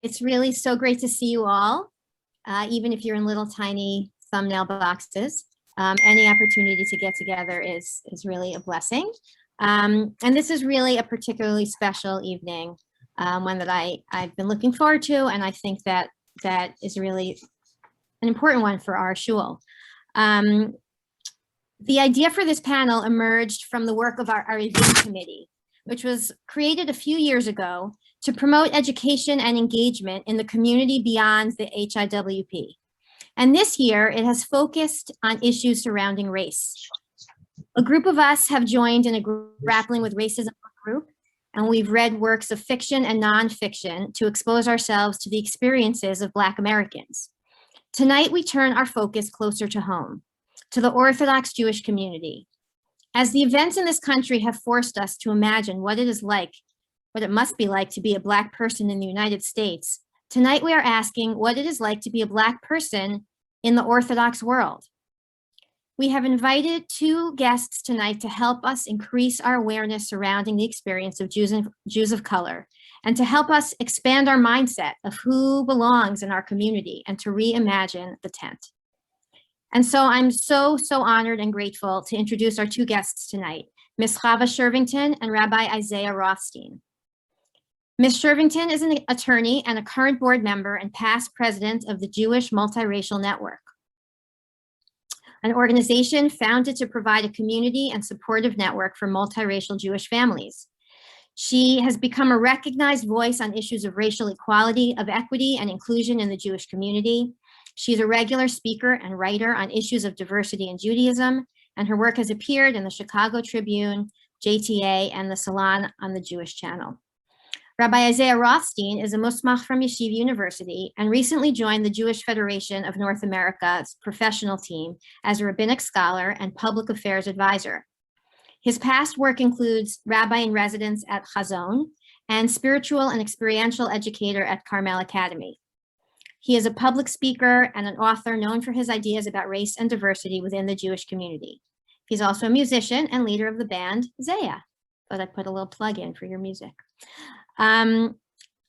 It's really so great to see you all, even if you're in little tiny thumbnail boxes. Any opportunity to get together is really a blessing. And this is really a particularly special evening, one that I've been looking forward to, and I think that is really an important one for our shul. The idea for this panel emerged from the work of our event committee, which was created a few years ago to promote education and engagement in the community beyond the HIWP. And this year, it has focused on issues surrounding race. A group of us have joined in a grappling with racism group, and we've read works of fiction and nonfiction to expose ourselves to the experiences of Black Americans. Tonight, we turn our focus closer to home, to the Orthodox Jewish community. As the events in this country have forced us to imagine what it must be like to be a Black person in the United States, tonight we are asking what it is like to be a Black person in the Orthodox world. We have invited two guests tonight to help us increase our awareness surrounding the experience of Jews of color, and to help us expand our mindset of who belongs in our community and to reimagine the tent. And so I'm so honored and grateful to introduce our two guests tonight, Ms. Chava Shervington and Rabbi Isaiah Rothstein. Ms. Shervington is an attorney and a current board member and past president of the Jewish Multiracial Network, an organization founded to provide a community and supportive network for multiracial Jewish families. She has become a recognized voice on issues of racial equality, of equity and inclusion in the Jewish community. She's a regular speaker and writer on issues of diversity in Judaism, and her work has appeared in the Chicago Tribune, JTA, and the Salon on the Jewish Channel. Rabbi Isaiah Rothstein is a Musmach from Yeshiva University and recently joined the Jewish Federation of North America's professional team as a rabbinic scholar and public affairs advisor. His past work includes rabbi in residence at Chazon and spiritual and experiential educator at Carmel Academy. He is a public speaker and an author known for his ideas about race and diversity within the Jewish community. He's also a musician and leader of the band Zaya. Thought I'd put a little plug in for your music. I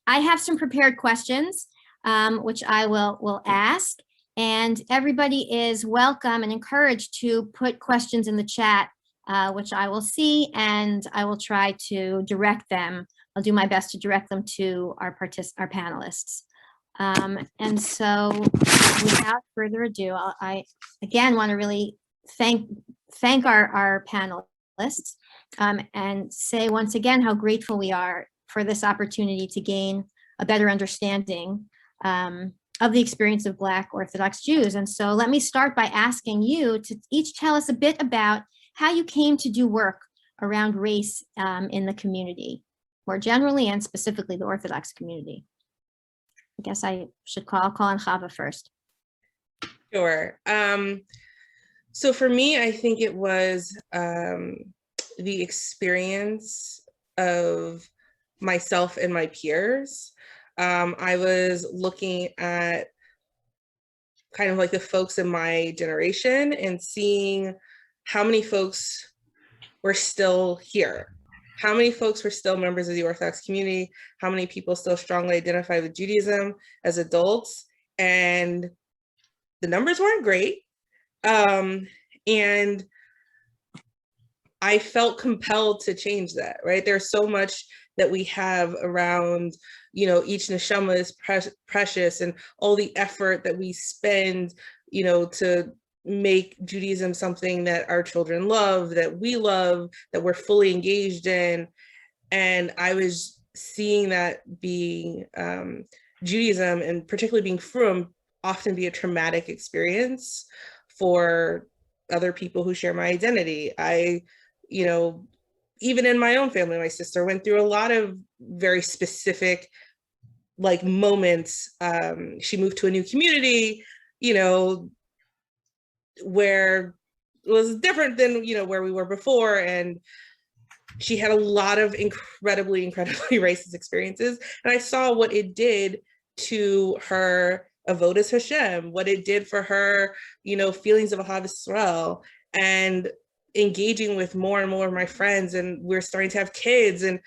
have some prepared questions, which I will ask, and everybody is welcome and encouraged to put questions in the chat, which I will see, and I will try to direct them. I'll do my best to direct them to our panelists. And so without further ado, I again want to really thank our panelists and say once again how grateful we are for this opportunity to gain a better understanding of the experience of Black Orthodox Jews. And so let me start by asking you to each tell us a bit about how you came to do work around race in the community, more generally and specifically the Orthodox community. I guess I should call on Chava first. Sure. So for me, I think it was the experience of myself and my peers. I was looking at kind of like the folks in my generation and seeing how many folks were still here. How many folks were still members of the Orthodox community? How many people still strongly identify with Judaism as adults? And the numbers weren't great. And I felt compelled to change that, right? There's so much that we have around, each neshama is precious, and all the effort that we spend, to make Judaism something that our children love, that we love, that we're fully engaged in. And I was seeing that being Judaism, and particularly being frum, often be a traumatic experience for other people who share my identity. Even in my own family, my sister went through a lot of very specific moments. She moved to a new community, where it was different than, where we were before. And she had a lot of incredibly racist experiences. And I saw what it did to her avodas Hashem, what it did for her, feelings of Ahavas Yisrael, and engaging with more and more of my friends. And we're starting to have kids. And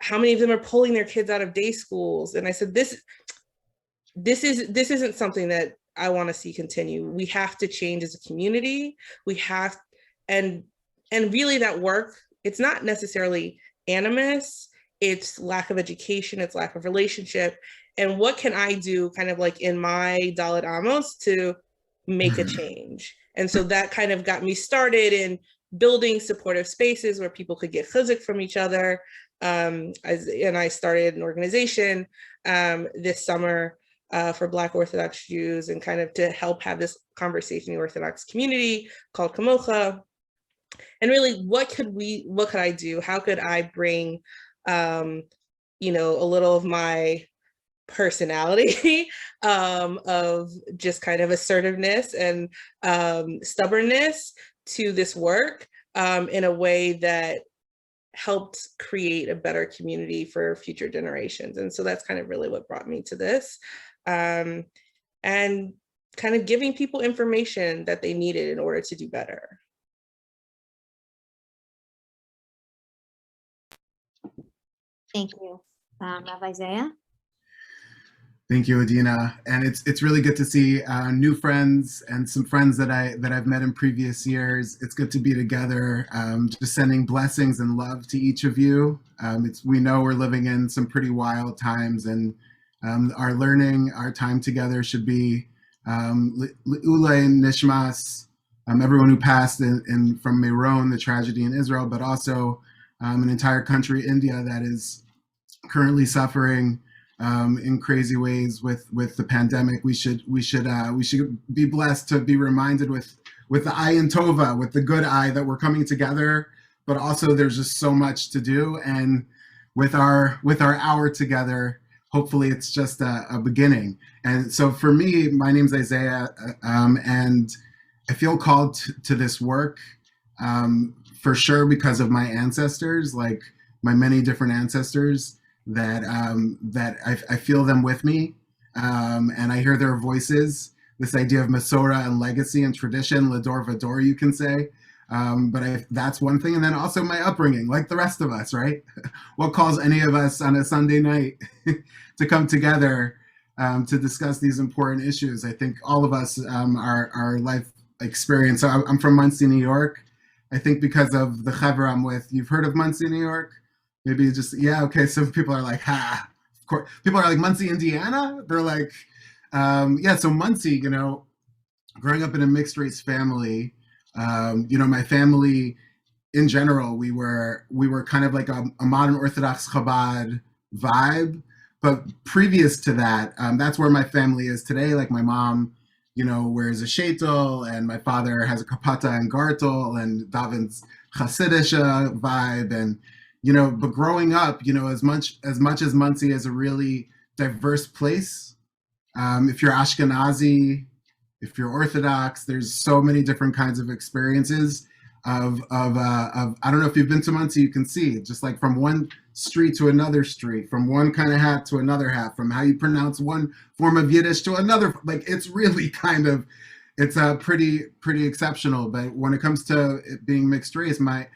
how many of them are pulling their kids out of day schools? And I said, this isn't something that I want to see continue. We have to change as a community. We have, and really that work, it's not necessarily animus, it's lack of education, it's lack of relationship. And what can I do kind of like in my Dalit Amos to make a change? And so that kind of got me started in building supportive spaces where people could get chizuk from each other. And I started an organization this summer for Black Orthodox Jews, and kind of to help have this conversation in the Orthodox community called Kamocha. And really, what could I do? How could I bring, you know, a little of my personality of just kind of assertiveness and stubbornness to this work in a way that helped create a better community for future generations. And so that's kind of really what brought me to this. And kind of giving people information that they needed in order to do better. Thank you. Rabbi Zaya? Thank you, Adina. And it's really good to see new friends and some friends that I've met in previous years. It's good to be together. Just sending blessings and love to each of you. We know we're living in some pretty wild times, and our time together should be Ulei Nishmas, everyone who passed from Meron, the tragedy in Israel, but also an entire country, India, that is currently suffering in crazy ways with the pandemic. We should be blessed to be reminded with the ayin tova, with the good eye, that we're coming together. But also, there's just so much to do, and with our hour together, hopefully, it's just a beginning. And so, for me, my name's Isaiah, and I feel called to this work for sure because of my ancestors, like my many different ancestors. That I feel them with me, and I hear their voices. This idea of Masora and legacy and tradition, Lador Vador, you can say. But that's one thing. And then also my upbringing, like the rest of us, right? What calls any of us on a Sunday night to come together to discuss these important issues? I think all of us, our life experience. So I'm from Muncie, New York. I think because of the Chava I'm with, you've heard of Muncie, New York? Maybe just, yeah, okay. Some people are like, of course. People are like, Muncie, Indiana? They're like, yeah, so Muncie, you know, growing up in a mixed race family, you know, my family in general, we were kind of like a modern Orthodox Chabad vibe. But previous to that, that's where my family is today. Like my mom, you know, wears a sheitel, and my father has a kapata and gartel, and Davin's Hasidish vibe. And you know, but growing up, you know, as much as Muncie is a really diverse place, if you're Ashkenazi, if you're Orthodox, there's so many different kinds of experiences of I don't know if you've been to Muncie, you can see just like from one street to another street, from one kind of hat to another hat, from how you pronounce one form of Yiddish to another. Like it's really kind of, it's pretty exceptional. But when it comes to it being mixed race, my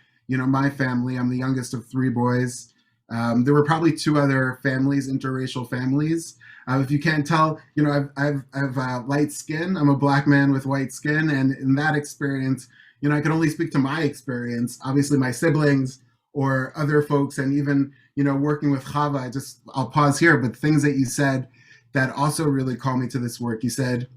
family, I'm the youngest of 3 boys. There were probably 2 other families, interracial families. If you can't tell, you know, I've light skin. I'm a Black man with white skin. And in that experience, you know, I can only speak to my experience. Obviously, my siblings or other folks, and even, you know, working with Chava, I'll pause here, but things that you said that also really called me to this work. You said,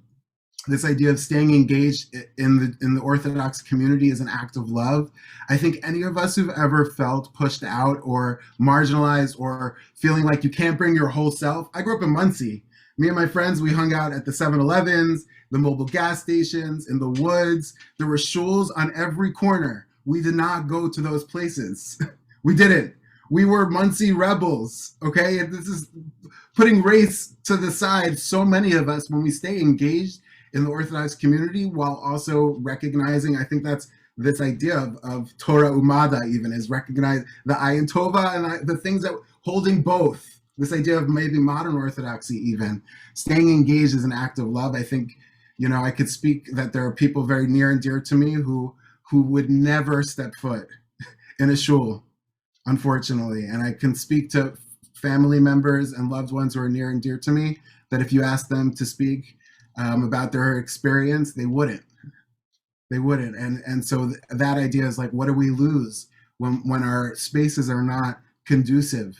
this idea of staying engaged in the Orthodox community is an act of love. I think any of us who've ever felt pushed out or marginalized or feeling like you can't bring your whole self. I grew up in Muncie. Me and my friends, we hung out at the 7-Elevens, the mobile gas stations, in the woods. There were shuls on every corner. We did not go to those places. We didn't. We were Muncie rebels, okay? And this is putting race to the side. So many of us, when we stay engaged in the Orthodox community, while also recognizing, I think that's this idea of Torah Umada, even, is recognize the ayin tova and the things that holding both. This idea of maybe modern Orthodoxy, even staying engaged is an act of love. I think, you know, I could speak that there are people very near and dear to me who would never step foot in a shul. unfortunately. And I can speak to family members and loved ones who are near and dear to me that if you ask them to speak about their experience, they wouldn't. They wouldn't. And so that idea is like, what do we lose when our spaces are not conducive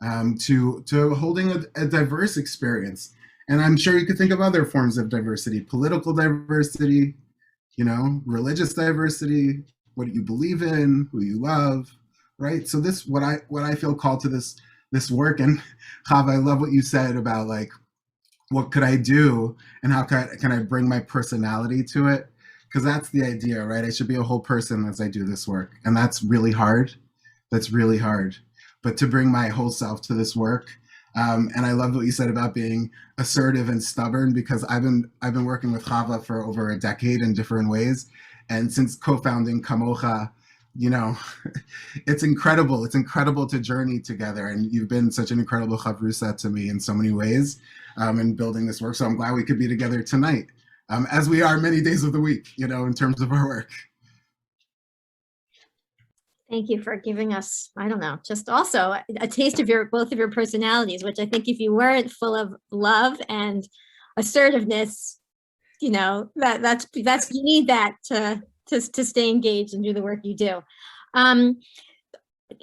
to holding a diverse experience? And I'm sure you could think of other forms of diversity, political diversity, you know, religious diversity, what you believe in, who you love, right? So this, what I feel called to this work. And Chava, I love what you said about like, what could I do and how can I bring my personality to it? Because that's the idea, right? I should be a whole person as I do this work. And that's really hard. That's really hard. But to bring my whole self to this work, and I love what you said about being assertive and stubborn, because I've been working with Chava for over a decade in different ways. And since co-founding Kamocha, you know, it's incredible. It's incredible to journey together. And you've been such an incredible chavrusa to me in so many ways in building this work. So I'm glad we could be together tonight, as we are many days of the week, you know, in terms of our work. Thank you for giving us, I don't know, just also a taste of both of your personalities, which I think if you weren't full of love and assertiveness, you know, that's you need that to stay engaged and do the work you do.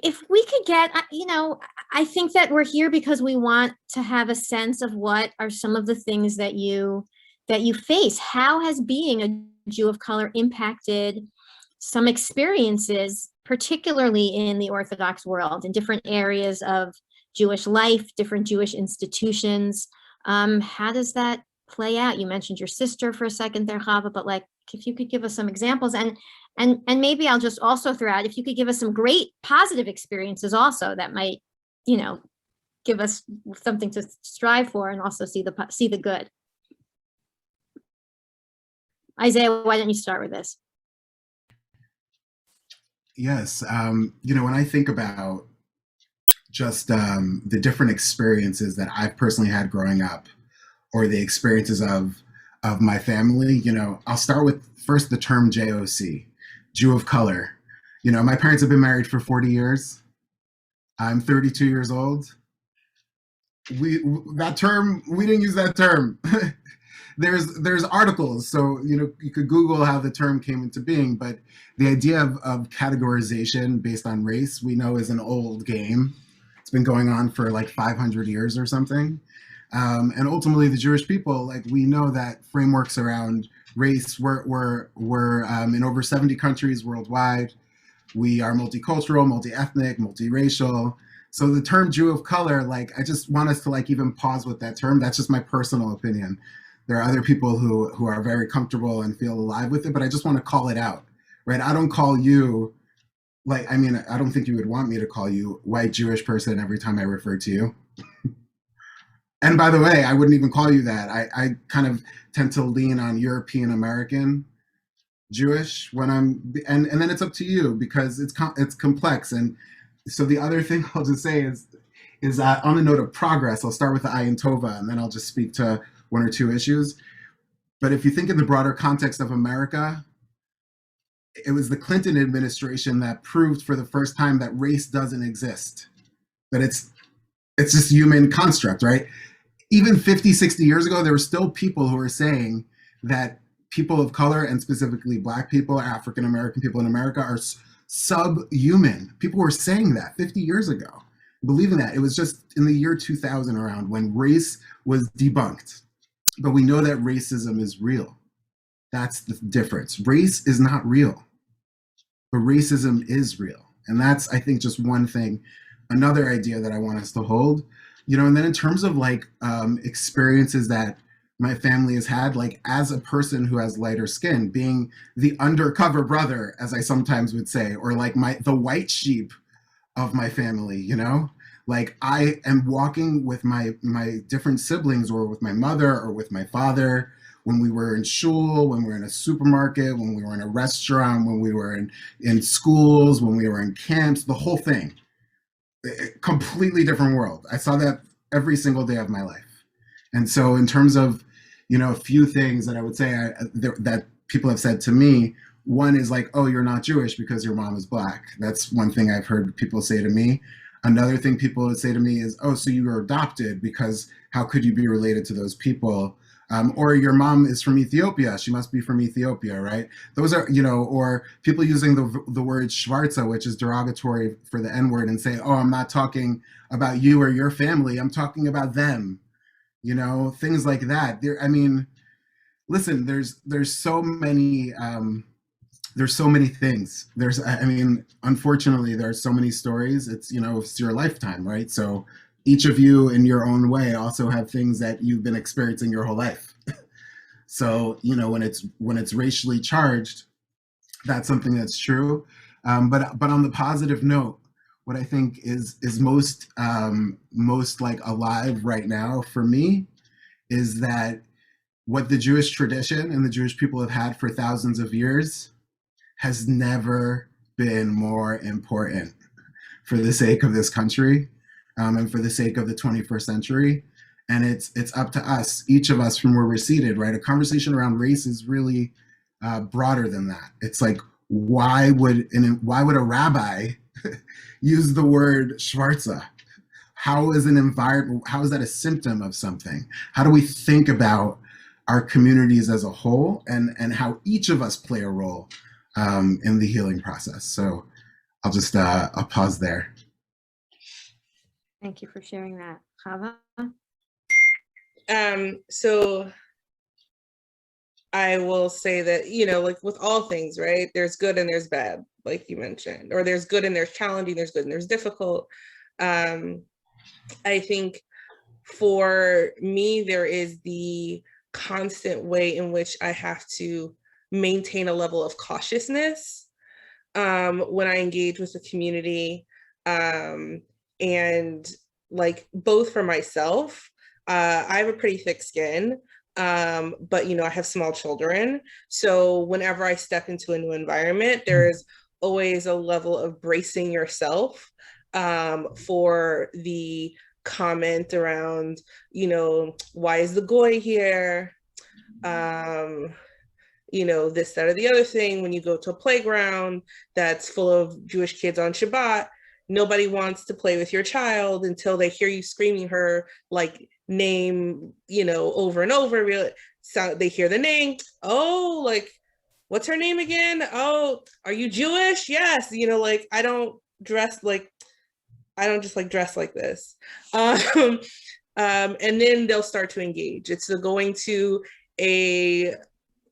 If we could get, you know, I think that we're here because we want to have a sense of what are some of the things that you face. How has being a Jew of color impacted some experiences, particularly in the Orthodox world, in different areas of Jewish life, different Jewish institutions? How does that play out? You mentioned your sister for a second there, Chava, but like, if you could give us some examples, and maybe I'll just also throw out, if you could give us some great positive experiences also that might, you know, give us something to strive for and also see the good. Isaiah, why don't you start with this? Yes, you know, when I think about just the different experiences that I've personally had growing up, or the experiences of my family, you know, I'll start with first the term JOC, Jew of color. You know, my parents have been married for 40 years. I'm 32 years old. We didn't use that term. There's articles, so you know, you could Google how the term came into being, but the idea of categorization based on race, we know is an old game. It's been going on for like 500 years or something. And ultimately the Jewish people, like, we know that frameworks around race were in over 70 countries worldwide. We are multicultural, multi-ethnic, multiracial. So the term Jew of color, like, I just want us to like even pause with that term. That's just my personal opinion. There are other people who are very comfortable and feel alive with it, but I just want to call it out, right? I don't call you, like, I mean, I don't think you would want me to call you white Jewish person every time I refer to you. And by the way, I wouldn't even call you that. I kind of tend to lean on European American Jewish when and then it's up to you, because it's complex. And so the other thing I'll just say is on a note of progress, I'll start with the Ayin Tova, and then I'll just speak to one or two issues. But if you think in the broader context of America, it was the Clinton administration that proved for the first time that race doesn't exist, that it's just human construct, right? Even 50, 60 years ago, there were still people who were saying that people of color, and specifically Black people, African American people in America, are subhuman. People were saying that 50 years ago, believing that. It was just in the year 2000 around when race was debunked. But we know that racism is real. That's the difference. Race is not real, but racism is real. And that's, I think, just one thing, another idea that I want us to hold, you know. And then in terms of like experiences that my family has had, like as a person who has lighter skin, being the undercover brother, as I sometimes would say, or like the white sheep of my family, you know? Like I am walking with my different siblings, or with my mother, or with my father, when we were in shul, when we were in a supermarket, when we were in a restaurant, when we were in schools, when we were in camps, the whole thing. Completely different world. I saw that every single day of my life. And so in terms of, you know, a few things that I would say that people have said to me, one is like, oh, you're not Jewish because your mom is Black. That's one thing I've heard people say to me. Another thing people would say to me is, oh, so you were adopted because how could you be related to those people? Or your mom is from Ethiopia. She must be from Ethiopia, right? Those are, or people using the word Schwarza, which is derogatory for the N-word, and say, oh, I'm not talking about you or your family. I'm talking about them, things like that. I mean, listen, there's so many things. Unfortunately, there are so many stories. It's your lifetime, right? So each of you in your own way also have things that you've been experiencing your whole life. So when it's racially charged, that's something that's true. But on the positive note, what I think is most like alive right now for me is that what the Jewish tradition and the Jewish people have had for thousands of years has never been more important for the sake of this country, and for the sake of the 21st century. And it's up to us, each of us, from where we're seated, right? A conversation around race is really broader than that. It's like, why would a rabbi use the word Schwarza? How is that a symptom of something? How do we think about our communities as a whole, and how each of us play a role in the healing process? So I'll pause there. Thank you for sharing that, Chava. So I will say that, like with all things, right, there's good and there's bad, like you mentioned, or there's good and there's challenging, there's good and there's difficult. I think for me, there is the constant way in which I have to maintain a level of cautiousness when I engage with the community, and like both for myself. I have a pretty thick skin, but I have small children. So whenever I step into a new environment, there's always a level of bracing yourself for the comment around, why is the goy here? This, that, or the other thing. When you go to a playground that's full of Jewish kids on Shabbat, nobody wants to play with your child until they hear you screaming her like name, over and over. So they hear the name. Oh, like, what's her name again? Oh, are you Jewish? Yes. Like, I don't just like dress like this. And then they'll start to engage. It's going to a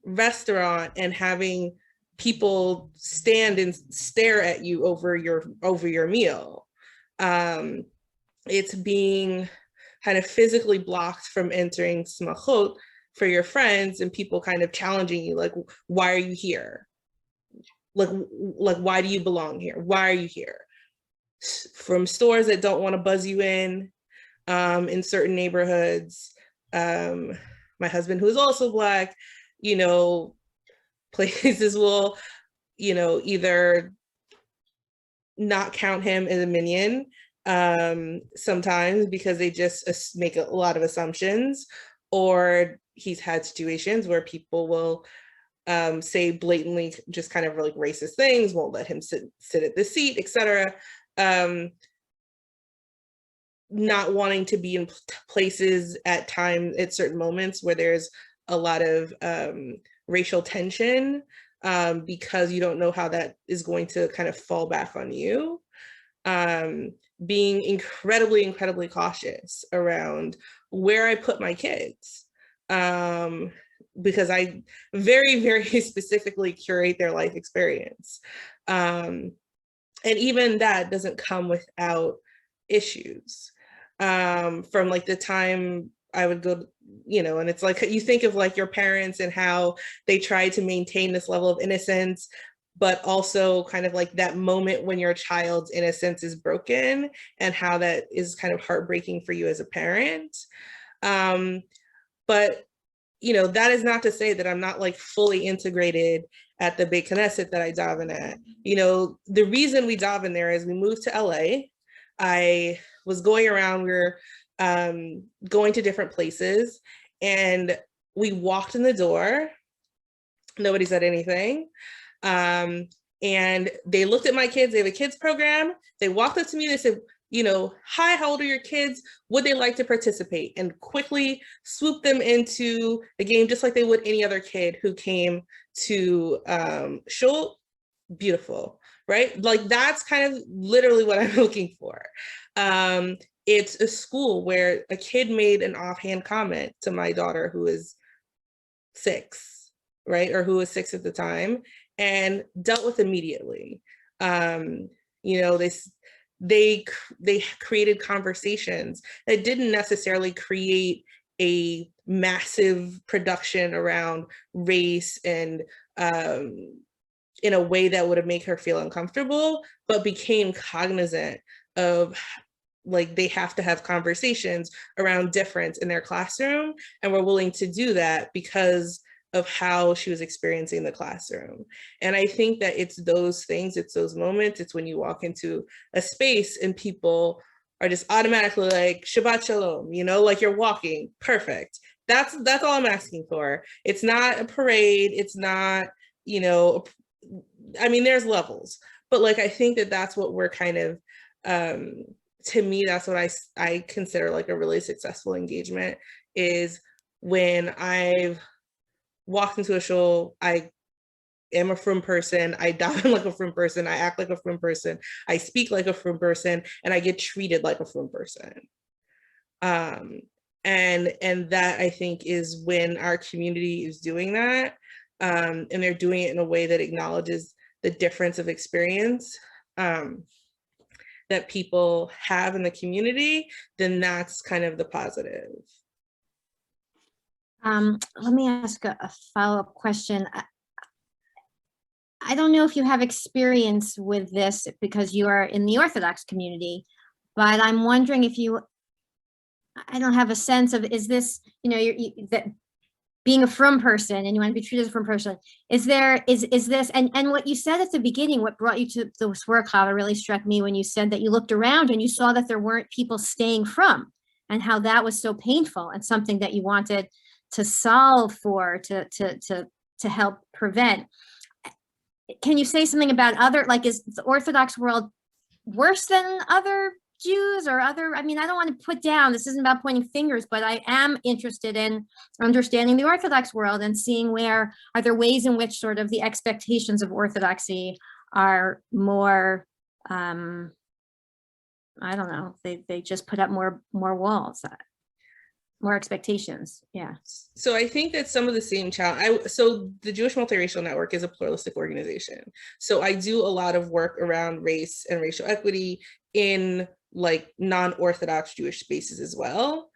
restaurant and having people stand and stare at you over your meal. It's being kind of physically blocked from entering smachot for your friends, and people kind of challenging you, like, why are you here? Like why do you belong here? Why are you here? From stores that don't want to buzz you in certain neighborhoods. My husband, who is also Black, places will, either not count him as a minion sometimes because they just make a lot of assumptions, or he's had situations where people will say blatantly just kind of like racist things, won't let him sit at the seat, etc. Not wanting to be in places at certain moments where there's a lot of racial tension, because you don't know how that is going to kind of fall back on you. Being incredibly, incredibly cautious around where I put my kids, because I very, very specifically curate their life experience. And even that doesn't come without issues. From like the time I would go, and it's like, you think of like your parents and how they try to maintain this level of innocence, but also kind of like that moment when your child's innocence is broken and how that is kind of heartbreaking for you as a parent. But, that is not to say that I'm not like fully integrated at the Beit Knesset that I daven at. The reason we daven there is we moved to LA. I was going around, we were going to different places, and we walked in the door. Nobody said anything. And they looked at my kids. They have a kids program. They walked up to me. They said, you know, hi, how old are your kids? Would they like to participate? And quickly swoop them into a game just like they would any other kid who came to Shul. Beautiful, right? Like that's kind of literally what I'm looking for. It's a school where a kid made an offhand comment to my daughter who is 6, right? Or who was 6 at the time, and dealt with immediately. You know, they created conversations that didn't necessarily create a massive production around race and in a way that would have made her feel uncomfortable, but became cognizant of like they have to have conversations around difference in their classroom, and were willing to do that because of how she was experiencing the classroom. And I think that it's those things, it's those moments, it's when you walk into a space and people are just automatically like, Shabbat Shalom, you know, like you're walking, perfect. That's all I'm asking for. It's not a parade, it's not, you know, I mean, there's levels, but like, I think that that's what we're kind of, to me, that's what I consider like a really successful engagement, is when I've walked into a show, I am a frum person, I daven like a frum person, I act like a frum person, I speak like a frum person, and I get treated like a frum person. And that I think is when our community is doing that, and they're doing it in a way that acknowledges the difference of experience that people have in the community, then that's kind of the positive. Let me ask a follow-up question. I don't know if you have experience with this because you are in the Orthodox community, but I'm wondering if I don't have a sense of, is this, you know, that being a frum person and you want to be treated as a frum person, is this, and what you said at the beginning, what brought you to this work, Chava, really struck me when you said that you looked around and you saw that there weren't people staying frum, and how that was so painful and something that you wanted to solve for, to help prevent. Can you say something about other, like, is the Orthodox world worse than other Jews or other, I mean, I don't want to put down, this isn't about pointing fingers, but I am interested in understanding the Orthodox world and seeing where, are there ways in which sort of the expectations of Orthodoxy are more, I don't know, they just put up more walls, more expectations. Yeah. So I think that some of the same challenge, so the Jewish Multiracial Network is a pluralistic organization. So I do a lot of work around race and racial equity in like non-Orthodox Jewish spaces as well.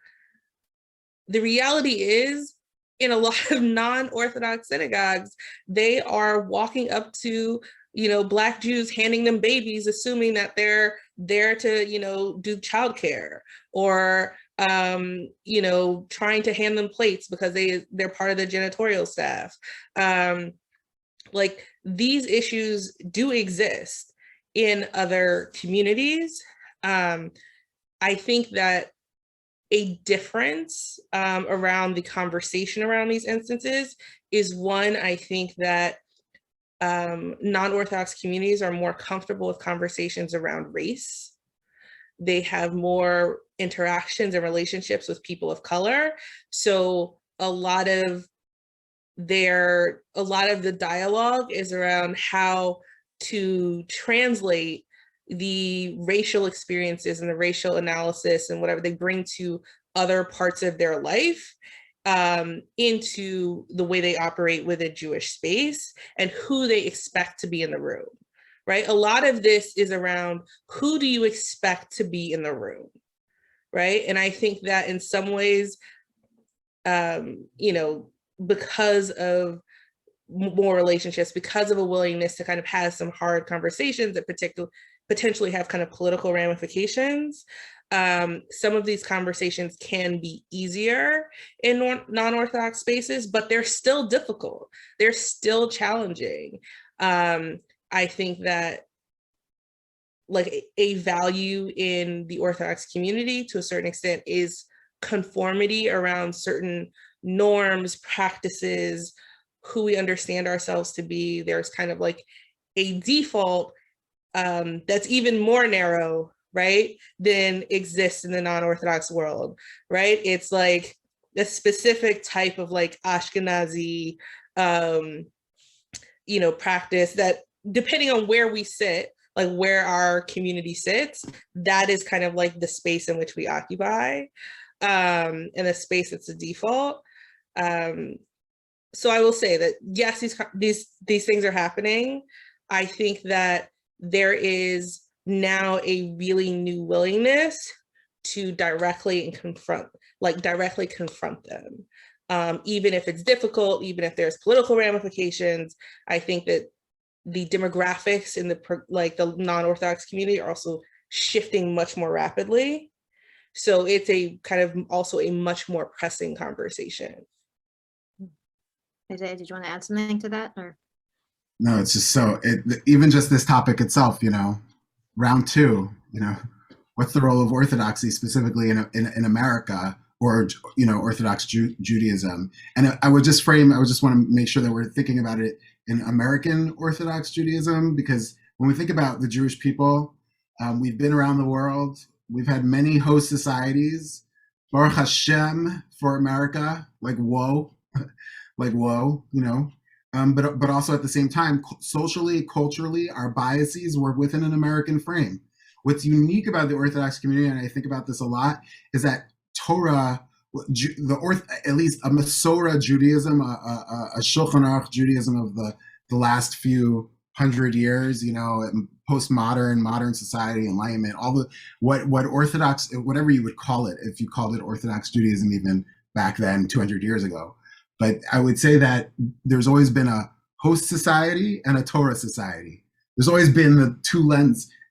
The reality is, in a lot of non-Orthodox synagogues, they are walking up to, you know, Black Jews, handing them babies, assuming that they're there to, you know, do childcare, or you know, trying to hand them plates because they're part of the janitorial staff. Like, these issues do exist in other communities. I think that a difference around the conversation around these instances is one, I think that non-Orthodox communities are more comfortable with conversations around race. They have more interactions and relationships with people of color. So a lot of the dialogue is around how to translate the racial experiences and the racial analysis and whatever they bring to other parts of their life into the way they operate with a Jewish space and who they expect to be in the room, right? A lot of this is around, who do you expect to be in the room, right? And I think that in some ways, you know, because of more relationships, because of a willingness to kind of have some hard conversations that potentially have kind of political ramifications, some of these conversations can be easier in non-Orthodox spaces, but they're still difficult. They're still challenging. I think that like a value in the Orthodox community to a certain extent is conformity around certain norms, practices, who we understand ourselves to be, there's kind of like a default that's even more narrow, right, than exists in the non-Orthodox world, right? It's like a specific type of like Ashkenazi, practice that, depending on where we sit, like where our community sits, that is kind of like the space in which we occupy, and the space that's the default. So I will say that yes, these things are happening. I think that there is now a really new willingness to directly confront them, even if it's difficult, even if there's political ramifications. I think that the demographics in the non-Orthodox community are also shifting much more rapidly. So it's a kind of also a much more pressing conversation. Isaiah, did you want to add something to that, or? No, it's just even just this topic itself, round two, what's the role of Orthodoxy specifically in America, or, Orthodox Judaism? And I would just want to make sure that we're thinking about it in American Orthodox Judaism, because when we think about the Jewish people, we've been around the world. We've had many host societies. Baruch Hashem for America, like whoa, but also at the same time, socially, culturally, our biases were within an American frame. What's unique about the Orthodox community, and I think about this a lot, is that Torah, at least a Masorah Judaism, a Shulchan Aruch Judaism of the last few hundred years, postmodern, modern society, enlightenment, all the what Orthodox, whatever you would call it, if you called it Orthodox Judaism even back then, 200 years ago. But I would say that there's always been a host society and a Torah society. There's always been the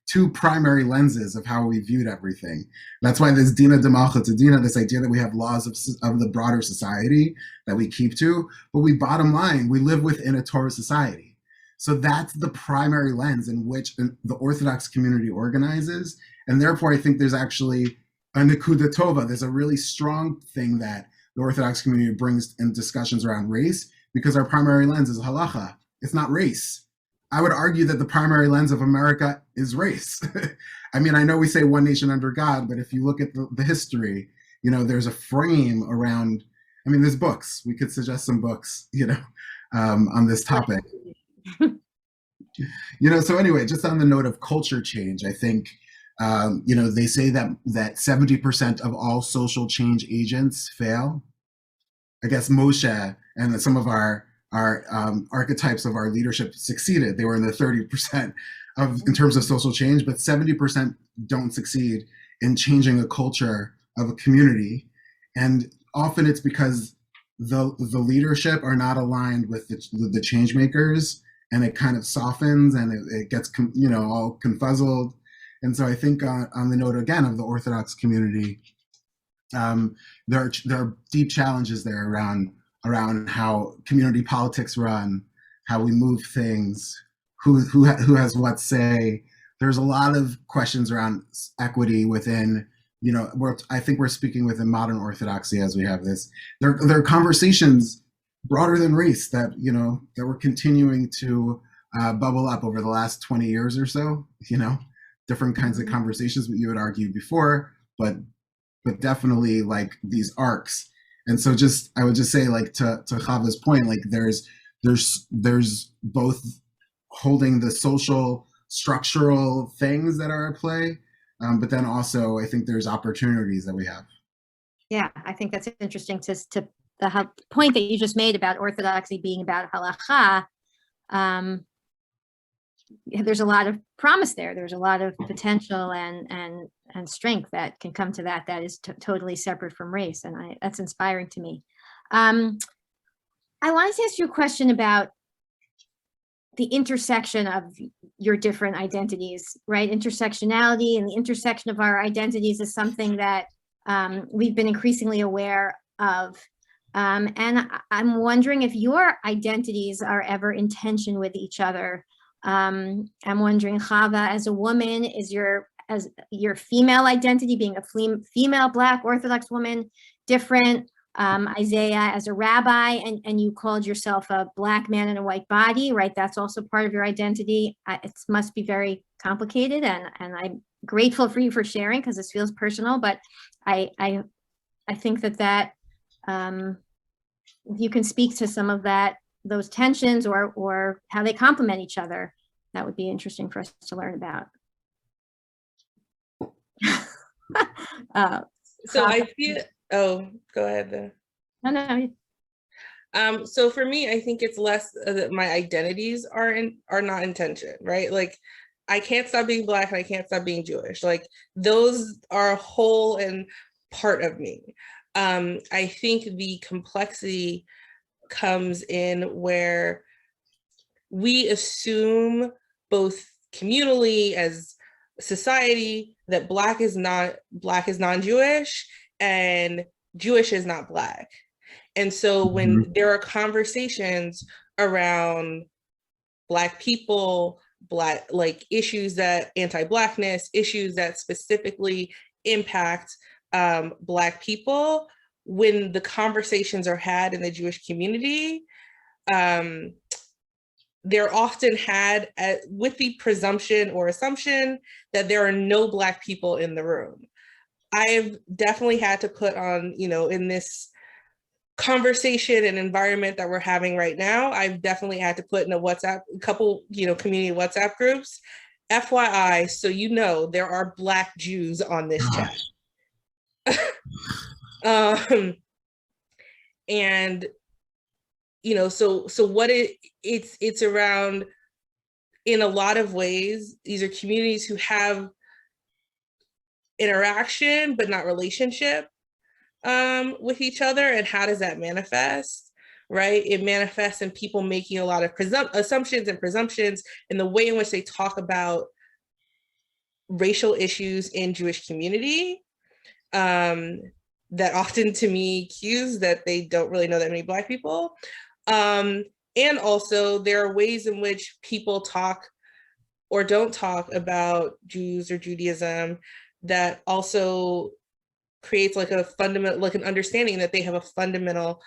two primary lenses of how we viewed everything. That's why this Dina de Malchut Dina, this idea that we have laws of the broader society that we keep to, but bottom line, we live within a Torah society. So that's the primary lens in which the Orthodox community organizes. And therefore, I think there's actually a nekuda tova. There's a really strong thing that the Orthodox community brings in discussions around race, because our primary lens is halacha. It's not race. I would argue that the primary lens of America is race. I mean, I know we say one nation under God, but if you look at the history, there's a frame around, there's books. We could suggest some books, on this topic. So anyway, just on the note of culture change, I think, they say that 70% of all social change agents fail. I guess Moshe and some of our archetypes of our leadership succeeded. They were in the 30% in terms of social change, but 70% don't succeed in changing a culture of a community. And often it's because the leadership are not aligned with the change makers, and it kind of softens and it gets all confuzzled. And so I think on the note again of the Orthodox community, there are deep challenges there around how community politics run, how we move things, who has what say. There's a lot of questions around equity within, I think we're speaking within modern Orthodoxy as we have this. There are conversations broader than race that that we're continuing to bubble up over the last 20 years or so. Different kinds of conversations that you would argue before, but definitely like these arcs. And so I would just say, like, to Chava's point, like there's both holding the social structural things that are at play, but then also I think there's opportunities that we have. Yeah, I think that's interesting to the point that you just made about Orthodoxy being about halacha. There's a lot of promise there. There's a lot of potential and strength that can come to that is totally separate from race, and that's inspiring to me. I wanted to ask you a question about the intersection of your different identities, right? Intersectionality and the intersection of our identities is something that we've been increasingly aware of. And I'm wondering if your identities are ever in tension with each other. I'm wondering, Chava, as a woman, is your female identity, being a female Black Orthodox woman, different Isaiah as a rabbi, and you called yourself a Black man in a white body, right? That's also part of your identity. It must be very complicated, and I'm grateful for you for sharing, because this feels personal, but I think that if you can speak to some of those tensions or how they complement each other, that would be interesting for us to learn about. So I feel, oh, go ahead then. No. So for me, I think it's less that my identities are not in tension, right? Like, I can't stop being Black and I can't stop being Jewish. Like, those are a whole and part of me. I think the complexity comes in where we assume, both communally as society, that Black is non-Jewish and Jewish is not Black. And so when there are conversations around Black people, like issues that anti-Blackness, issues that specifically impact Black people, when the conversations are had in the Jewish community, they're often had with the presumption or assumption that there are no Black people in the room. I've definitely had to put on, in this conversation and environment that we're having right now, I've definitely had to put in a couple, community WhatsApp groups, FYI, so there are Black Jews on this chat. And so what it's around, in a lot of ways, these are communities who have interaction but not relationship with each other. And how does that manifest? Right? It manifests in people making a lot of assumptions and presumptions in the way in which they talk about racial issues in Jewish community, that often, to me, cues that they don't really know that many Black people. And also, there are ways in which people talk or don't talk about Jews or Judaism that also creates like a fundamental, like an understanding that they have a fundamental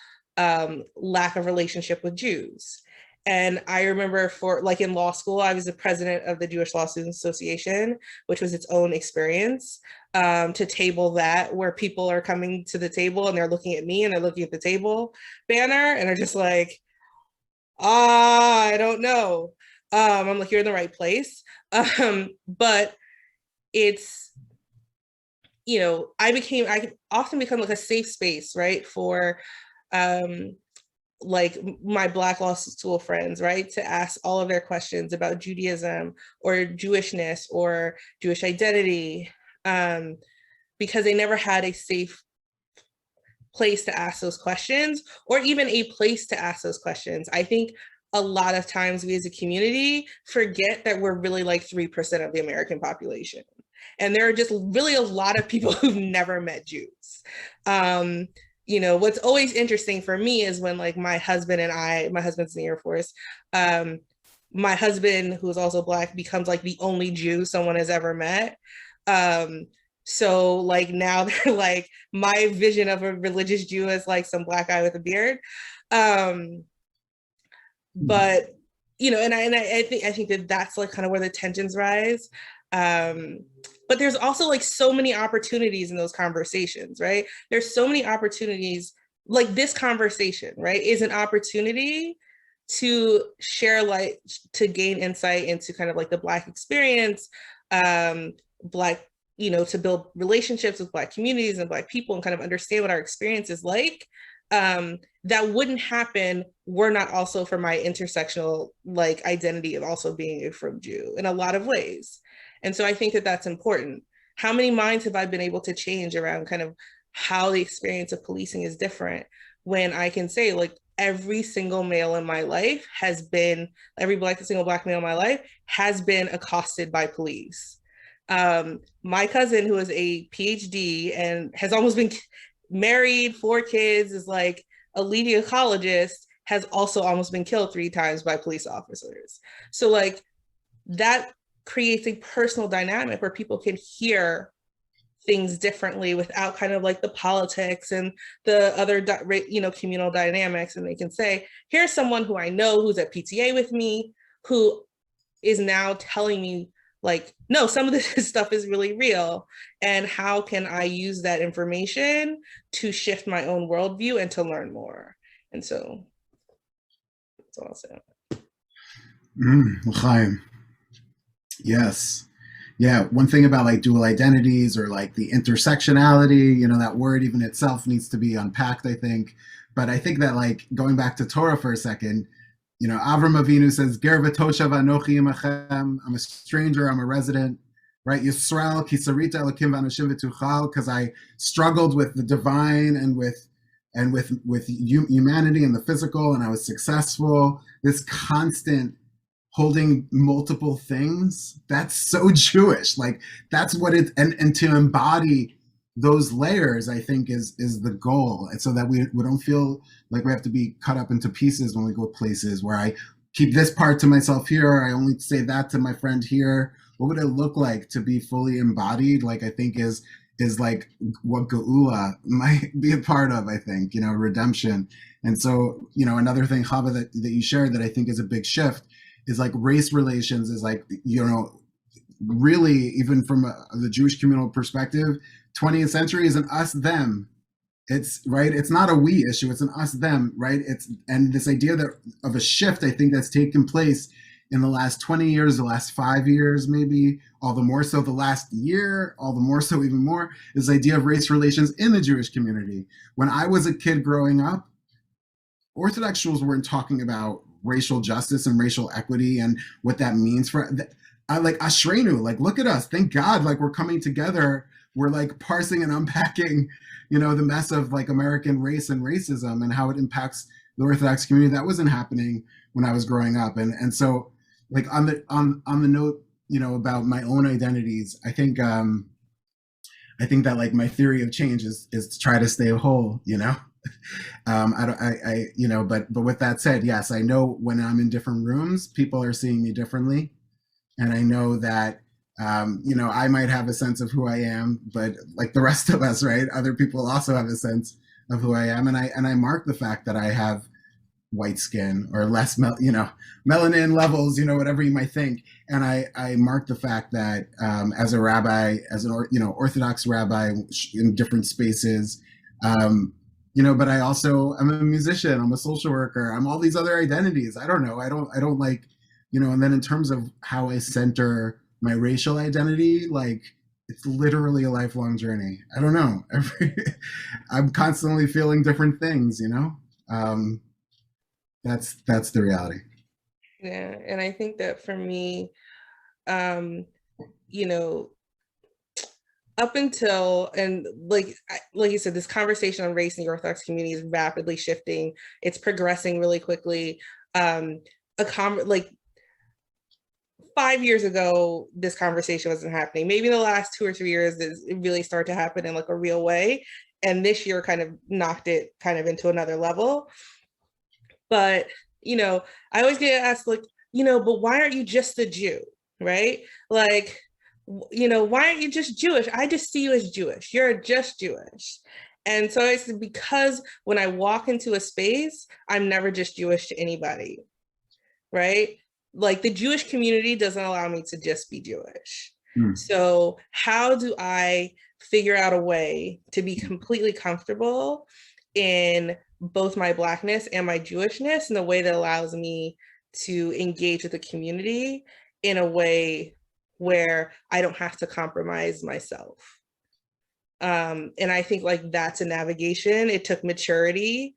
lack of relationship with Jews. And I remember in law school, I was the president of the Jewish Law Students Association, which was its own experience, to table that, where people are coming to the table and they're looking at me and they're looking at the table banner and are just like, I don't know. I'm like, you're in the right place. But it's, I often become like a safe space, right, for like my Black law school friends, right, to ask all of their questions about Judaism or Jewishness or Jewish identity, because they never had a safe place to ask those questions, or even a place to ask those questions. I think a lot of times we as a community forget that we're really like 3% of the American population. And there are just really a lot of people who've never met Jews. What's always interesting for me is when like my husband's in the Air Force, my husband, who is also Black, becomes like the only Jew someone has ever met. So like now they're like, my vision of a religious Jew is like some Black guy with a beard. But, and I think that that's like kind of where the tensions rise. But there's also like so many opportunities in those conversations, right? There's so many opportunities, like this conversation, right, is an opportunity to share light, to gain insight into kind of like the Black experience, Black, to build relationships with Black communities and Black people and kind of understand what our experience is like. That wouldn't happen were not also for my intersectional like identity of also being a from Jew in a lot of ways. And so I think that that's important. How many minds have I been able to change around kind of how the experience of policing is different, when I can say like every single male in my life has been, every single Black male in my life has been accosted by police. My cousin, who is a PhD and has almost been married, 4 kids, is like a leading ecologist, has also almost been killed 3 times by police officers. So like that creates a personal dynamic where people can hear things differently without kind of like the politics and the other, communal dynamics. And they can say, here's someone who I know who's at PTA with me, who is now telling me like, no, some of this stuff is really real. And how can I use that information to shift my own worldview and to learn more? And so that's all I'll say. L'chaim. Yes. Yeah. One thing about like dual identities or like the intersectionality, you know, that word even itself needs to be unpacked, I think. But I think that like going back to Torah for a second, you know, Avram Avinu says, Ger v'toshav anochi imachem. I'm a stranger, I'm a resident, right? Yisrael, ki sarita elokim v'anoshim v'tuchal, because I struggled with the divine and with humanity and the physical, and I was successful. This constant holding multiple things, that's so Jewish. Like that's what it, and to embody those layers, I think is the goal. And so that we don't feel like we have to be cut up into pieces when we go places where I keep this part to myself here, I only say that to my friend here. What would it look like to be fully embodied? Like I think is like what Geula might be a part of, I think, you know, redemption. And so, you know, another thing, Chava, that you shared that I think is a big shift is like race relations is like, you know, really even from the Jewish communal perspective, 20th century is an us them. It's right. It's not a we issue. It's an us them. Right. And this idea that of a shift, I think that's taken place in the last 20 years, the last 5 years, maybe all the more so the last year, all the more so even more, is the idea of race relations in the Jewish community. When I was a kid growing up, Orthodox schools weren't talking about racial justice and racial equity and what that means for. I like Ashrenu, like look at us, thank God, like we're coming together. We're like parsing and unpacking, you know, the mess of like American race and racism and how it impacts the Orthodox community. That wasn't happening when I was growing up. And so like on the note, you know, about my own identities, I think that like my theory of change is to try to stay whole, you know. You know, but with that said, yes, I know when I'm in different rooms, people are seeing me differently. And I know that, you know, I might have a sense of who I am, but like the rest of us, right? Other people also have a sense of who I am. And I mark the fact that I have white skin or less, you know, melanin levels, you know, whatever you might think. And I mark the fact that as a rabbi, as an, you know, Orthodox rabbi in different spaces, you know, but I'm a musician, I'm a social worker, I'm all these other identities. I don't know. I don't like, you know, and then in terms of how I center my racial identity, like it's literally a lifelong journey. I don't know. I'm constantly feeling different things, you know? That's the reality. Yeah. And I think that for me, you know, up until, and like you said, this conversation on race in the Orthodox community is rapidly shifting. It's progressing really quickly. Like 5 years ago, this conversation wasn't happening. Maybe in the last 2 or 3 years, it really started to happen in like a real way. And this year kind of knocked it kind of into another level. But, you know, I always get asked like, you know, but why aren't you just a Jew, right? Like, you know, why aren't you just Jewish? I just see you as Jewish. You're just Jewish. And so it's because when I walk into a space, I'm never just Jewish to anybody, right? Like the Jewish community doesn't allow me to just be Jewish. So how do I figure out a way to be completely comfortable in both my Blackness and my Jewishness in a way that allows me to engage with the community in a way where I don't have to compromise myself. And I think like that's a navigation. It took maturity.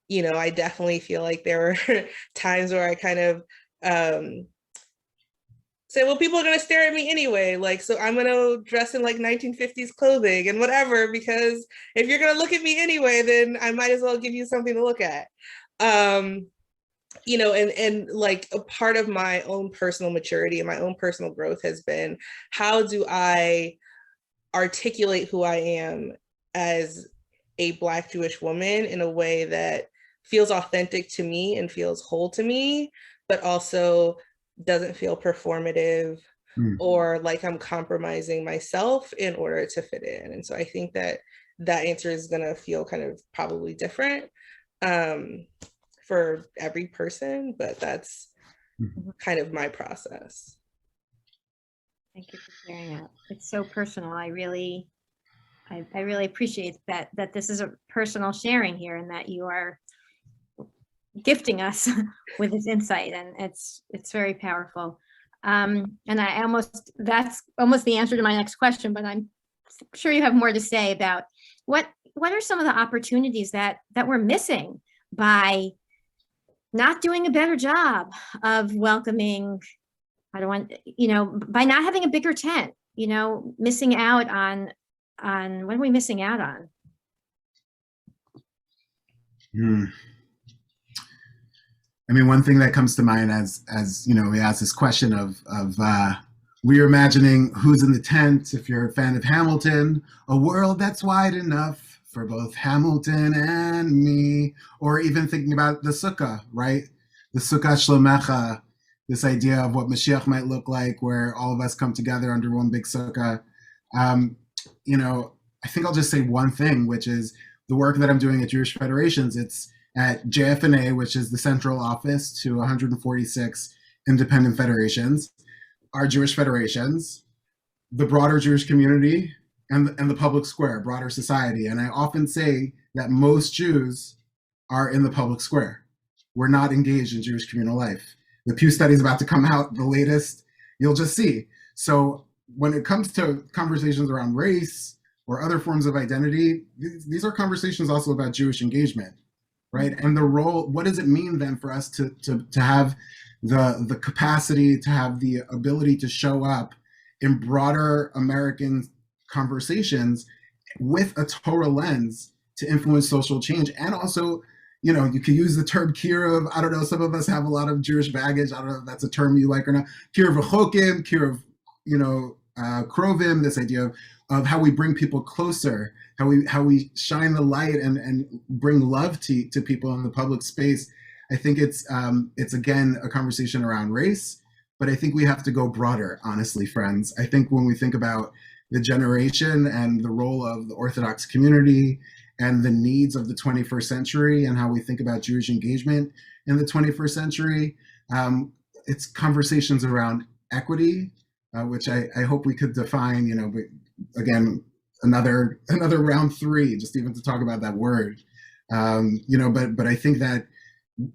You know, I definitely feel like there were times where I kind of say, well, people are going to stare at me anyway. Like, so I'm going to dress in like 1950s clothing and whatever, because if you're going to look at me anyway, then I might as well give you something to look at. You know, and like a part of my own personal maturity and my own personal growth has been, how do I articulate who I am as a Black Jewish woman in a way that feels authentic to me and feels whole to me, but also doesn't feel performative or like I'm compromising myself in order to fit in. And so I think that that answer is going to feel kind of probably different for every person, but that's kind of my process. Thank you for sharing that. It's so personal. I really appreciate that this is a personal sharing here, and that you are gifting us with this insight, and it's very powerful. And that's almost the answer to my next question, but I'm sure you have more to say about what are some of the opportunities that we're missing by not doing a better job of welcoming. I don't want, by not having a bigger tent, missing out on what are we missing out on? I mean, one thing that comes to mind as we ask this question of reimagining who's in the tent. If you're a fan of Hamilton, a world that's wide enough for both Hamilton and me, or even thinking about the sukkah, right? The sukkah shlomecha, this idea of what Mashiach might look like, where all of us come together under one big sukkah. I think I'll just say one thing, which is the work that I'm doing at Jewish Federations. It's at JFNA, which is the central office to 146 independent federations, our Jewish federations, the broader Jewish community, and the public square, broader society. And I often say that most Jews are in the public square. We're not engaged in Jewish communal life. The Pew Study is about to come out, the latest, you'll just see. So when it comes to conversations around race or other forms of identity, these are conversations also about Jewish engagement, right? And the role, what does it mean then for us to have the capacity, to have the ability to show up in broader American conversations with a Torah lens to influence social change? And also, you could use the term kiruv. I don't know, some of us have a lot of Jewish baggage. I don't know if that's a term you like or not. Kiruv v'chokim, kiruv, krovim, this idea of how we bring people closer, how we shine the light and bring love to people in the public space. I think it's again a conversation around race, but I think we have to go broader, honestly, friends. I think when we think about the generation and the role of the Orthodox community and the needs of the 21st century and how we think about Jewish engagement in the 21st century, it's conversations around equity, which I hope we could define, but again, another round three, just even to talk about that word, but I think that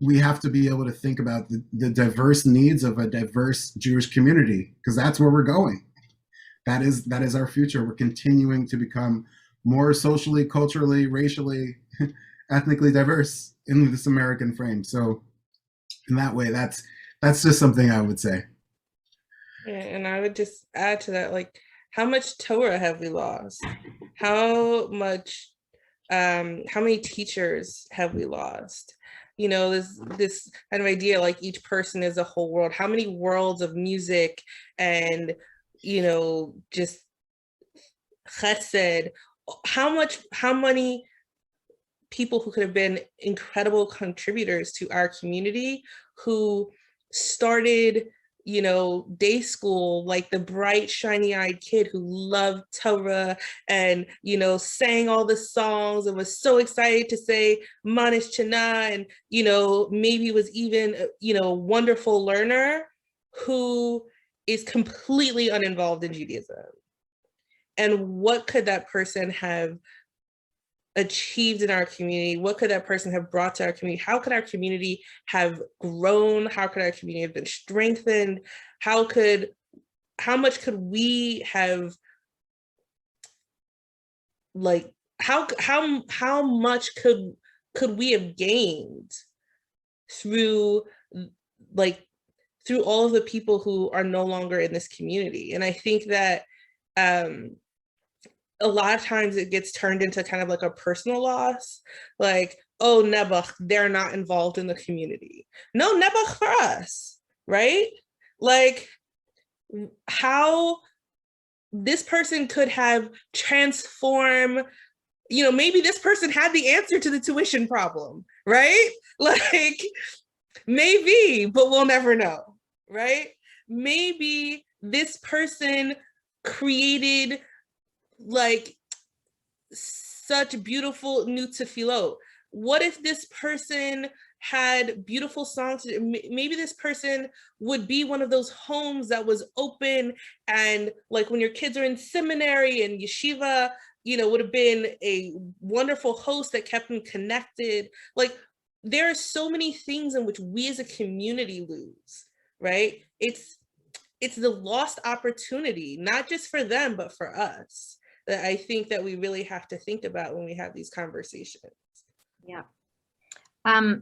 we have to be able to think about the diverse needs of a diverse Jewish community, because that's where we're going. That is our future. We're continuing to become more socially, culturally, racially, ethnically diverse in this American frame. So in that way, that's just something I would say. Yeah, and I would just add to that, like, how much Torah have we lost? How many teachers have we lost? This kind of idea, like each person is a whole world. How many worlds of music and, just chesed, how many people who could have been incredible contributors to our community, who started day school like the bright, shiny-eyed kid who loved Torah and, sang all the songs and was so excited to say Manish Chana and, maybe was even, a wonderful learner who is completely uninvolved in Judaism. And what could that person have achieved in our community? What could that person have brought to our community? How could our community have grown? How could our community have been strengthened? How much could we have, like, how much could we have gained through all of the people who are no longer in this community? And I think that a lot of times it gets turned into kind of like a personal loss, like, oh, Nebuch, they're not involved in the community. No, Nebuch for us, right? Like, how this person could have transformed, maybe this person had the answer to the tuition problem, right? Like, maybe, but we'll never know, right? Maybe this person created like such beautiful new tefillot? What if this person had beautiful songs? Maybe this person would be one of those homes that was open, and like when your kids are in seminary and yeshiva, you know, would have been a wonderful host that kept them connected. Like there are so many things in which we as a community lose, right? It's the lost opportunity, not just for them, but for us, that I think that we really have to think about when we have these conversations. Yeah.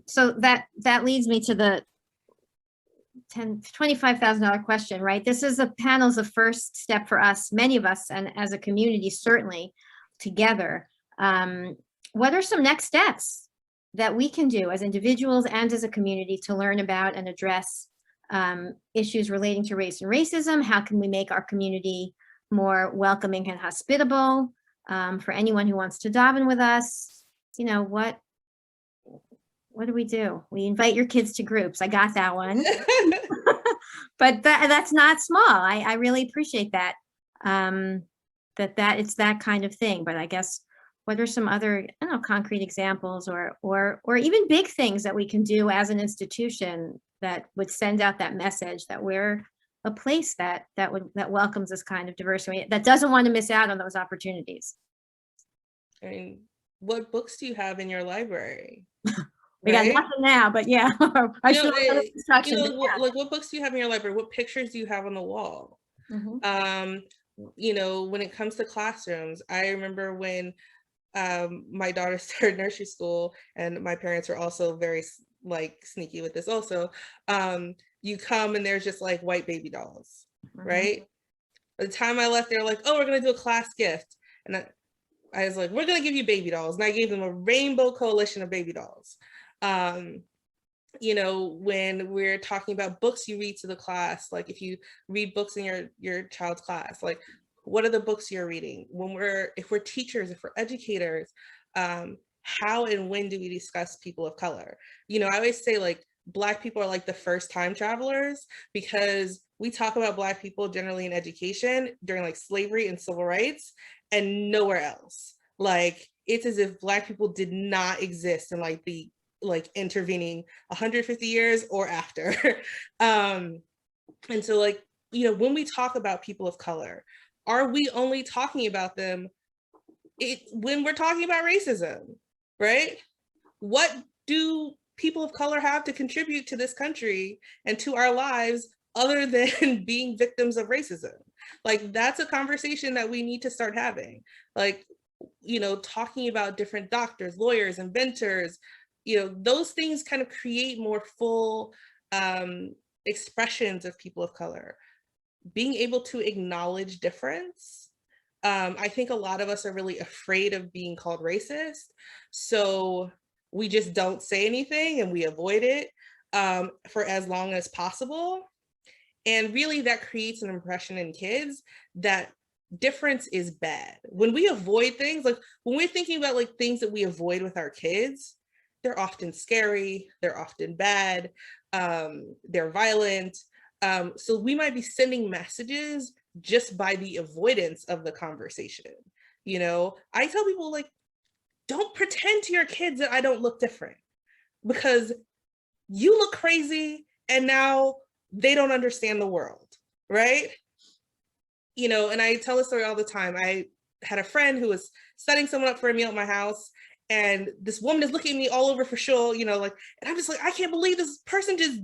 So that leads me to the $25,000 question, right? This is a panel's the first step for us, many of us, and as a community, certainly together. What are some next steps that we can do as individuals and as a community to learn about and address issues relating to race and racism? How can we make our community more welcoming and hospitable for anyone who wants to daven with us? You know, what do we do? We invite your kids to groups. I got that one. But that's not small. I really appreciate that. That it's that kind of thing. But I guess, what are some other, I don't know, concrete examples or even big things that we can do as an institution that would send out that message that we're a place that welcomes this kind of diversity, that doesn't want to miss out on those opportunities? I mean, what books do you have in your library? We got nothing now, but yeah. Like what books do you have in your library? What pictures do you have on the wall? Mm-hmm. You know, when it comes to classrooms, I remember when my daughter started nursery school, and my parents were also very like sneaky with this also. You come and there's just like white baby dolls, Mm-hmm. right? By the time I left, they were like, oh, we're gonna do a class gift. And I was like, we're gonna give you baby dolls. And I gave them a rainbow coalition of baby dolls. You know, when we're talking about books you read to the class, like if you read books in your child's class, like what are the books you're reading? If we're teachers, if we're educators, how and when do we discuss people of color? You know, I always say like Black people are like the first time travelers, because we talk about Black people generally in education during like slavery and civil rights and nowhere else. Like it's as if Black people did not exist in like the intervening 150 years or after. And so like, you know, when we talk about people of color, are we only talking about them when we're talking about racism, right? What do people of color have to contribute to this country and to our lives other than being victims of racism? Like that's a conversation that we need to start having. Like, you know, talking about different doctors, lawyers, inventors, you know, those things kind of create more full expressions of people of color. Being able to acknowledge difference. I think a lot of us are really afraid of being called racist. So we just don't say anything and we avoid it for as long as possible. And really that creates an impression in kids that difference is bad. When we avoid things, like when we're thinking about like things that we avoid with our kids, they're often scary, they're often bad, they're violent. So we might be sending messages just by the avoidance of the conversation. You know, I tell people like, don't pretend to your kids that I don't look different, because you look crazy and now they don't understand the world, right? You know, and I tell this story all the time. I had a friend who was setting someone up for a meal at my house, and this woman is looking at me all over for shul, you know, like, and I'm just like, I can't believe this person just,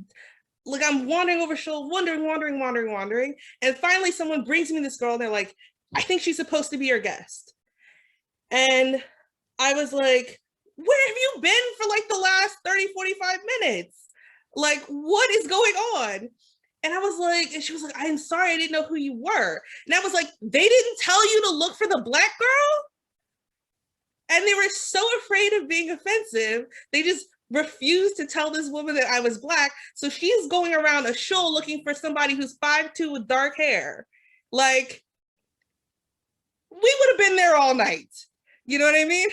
like, I'm wandering over shul, wandering. And finally someone brings me this girl and they're like, I think she's supposed to be your guest. And I was like, where have you been for like the last 30, 45 minutes? Like, what is going on? And I was like, and she was like, I'm sorry, I didn't know who you were. And I was like, they didn't tell you to look for the Black girl? And they were so afraid of being offensive, they just refused to tell this woman that I was Black. So she's going around a shul looking for somebody who's 5'2" with dark hair. Like, we would have been there all night. You know what I mean?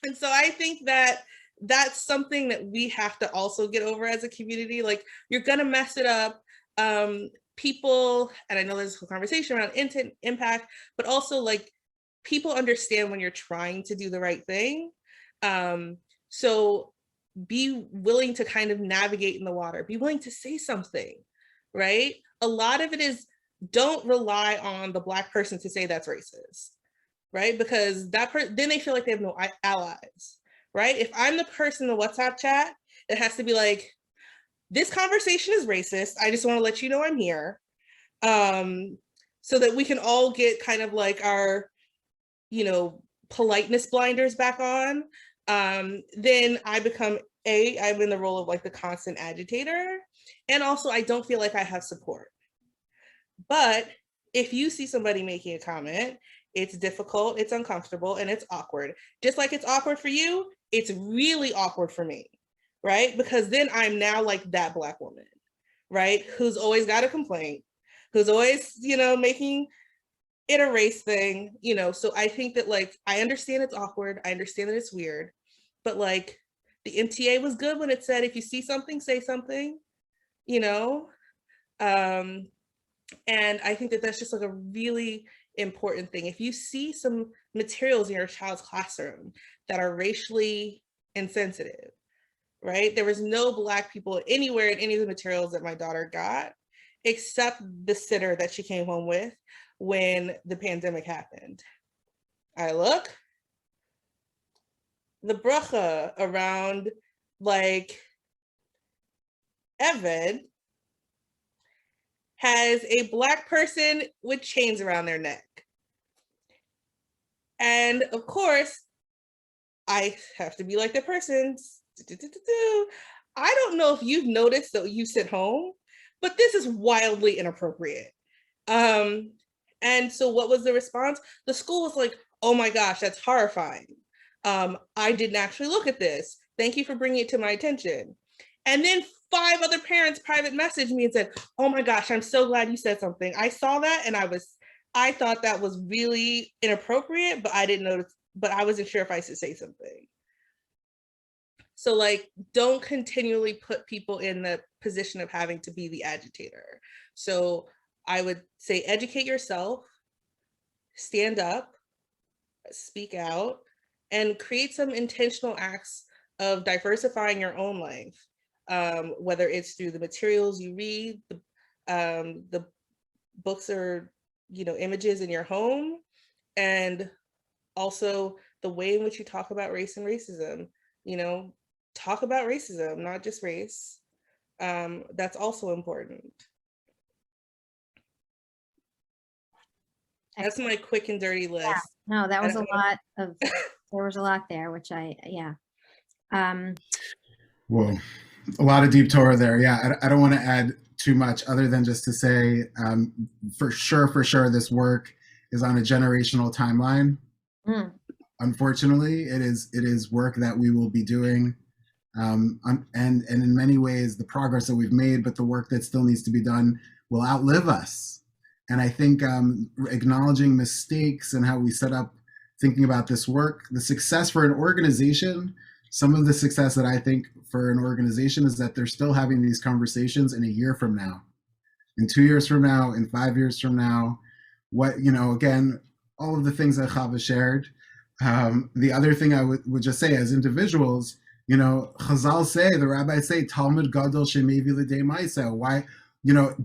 And so I think that that's something that we have to also get over as a community. Like, you're gonna mess it up. people, and I know there's a whole conversation around intent, impact, but also like people understand when you're trying to do the right thing. So be willing to kind of navigate in the water, be willing to say something, right? A lot of it is, don't rely on the Black person to say that's racist, right? Because then they feel like they have no allies, right? If I'm the person in the WhatsApp chat, it has to be like, this conversation is racist. I just want to let you know I'm here. So that we can all get kind of like our, politeness blinders back on. Then I'm in the role of like the constant agitator. And also I don't feel like I have support. But if you see somebody making a comment, it's difficult, it's uncomfortable, and it's awkward. Just like it's awkward for you, it's really awkward for me, right? Because then I'm now like that Black woman, right? Who's always got a complaint, who's always, making it a race thing, So I think that like, I understand it's awkward. I understand that it's weird, but like the MTA was good when it said, if you see something, say something, and I think that that's just like a really important thing. If you see some materials in your child's classroom that are racially insensitive, right? There was no Black people anywhere in any of the materials that my daughter got, except the sitter that she came home with when the pandemic happened. I look, the bracha around like Evan has a Black person with chains around their neck. And of course, I have to be like the person. I don't know if you've noticed that you sit home, but this is wildly inappropriate. And so what was the response? The school was like, oh my gosh, that's horrifying. I didn't actually look at this. Thank you for bringing it to my attention. And then 5 other parents private messaged me and said, oh my gosh, I'm so glad you said something. I saw that and I thought that was really inappropriate, but I didn't notice, but I wasn't sure if I should say something. So like, don't continually put people in the position of having to be the agitator. So I would say educate yourself, stand up, speak out, and create some intentional acts of diversifying your own life. Whether it's through the materials you read, the books or images in your home, and also the way in which you talk about race and racism. Talk about racism, not just race. That's also important. That's my quick and dirty list. Yeah. No, that was a lot of, there was a lot there, which yeah. Whoa, a lot of deep Torah there. Yeah, I don't want to add too much other than just to say, for sure, this work is on a generational timeline. Unfortunately, it is work that we will be doing, and in many ways, the progress that we've made, but the work that still needs to be done will outlive us. And I think acknowledging mistakes and how we set up thinking about this work, the success for an organization, some of the success that I think for an organization is that they're still having these conversations in a year from now, in 2 years from now, in 5 years from now. Again, all of the things that Chava shared. The other thing I would just say as individuals, Chazal say, the rabbis say, Talmud Gadol Shemevi L'Dei Maisa. Why?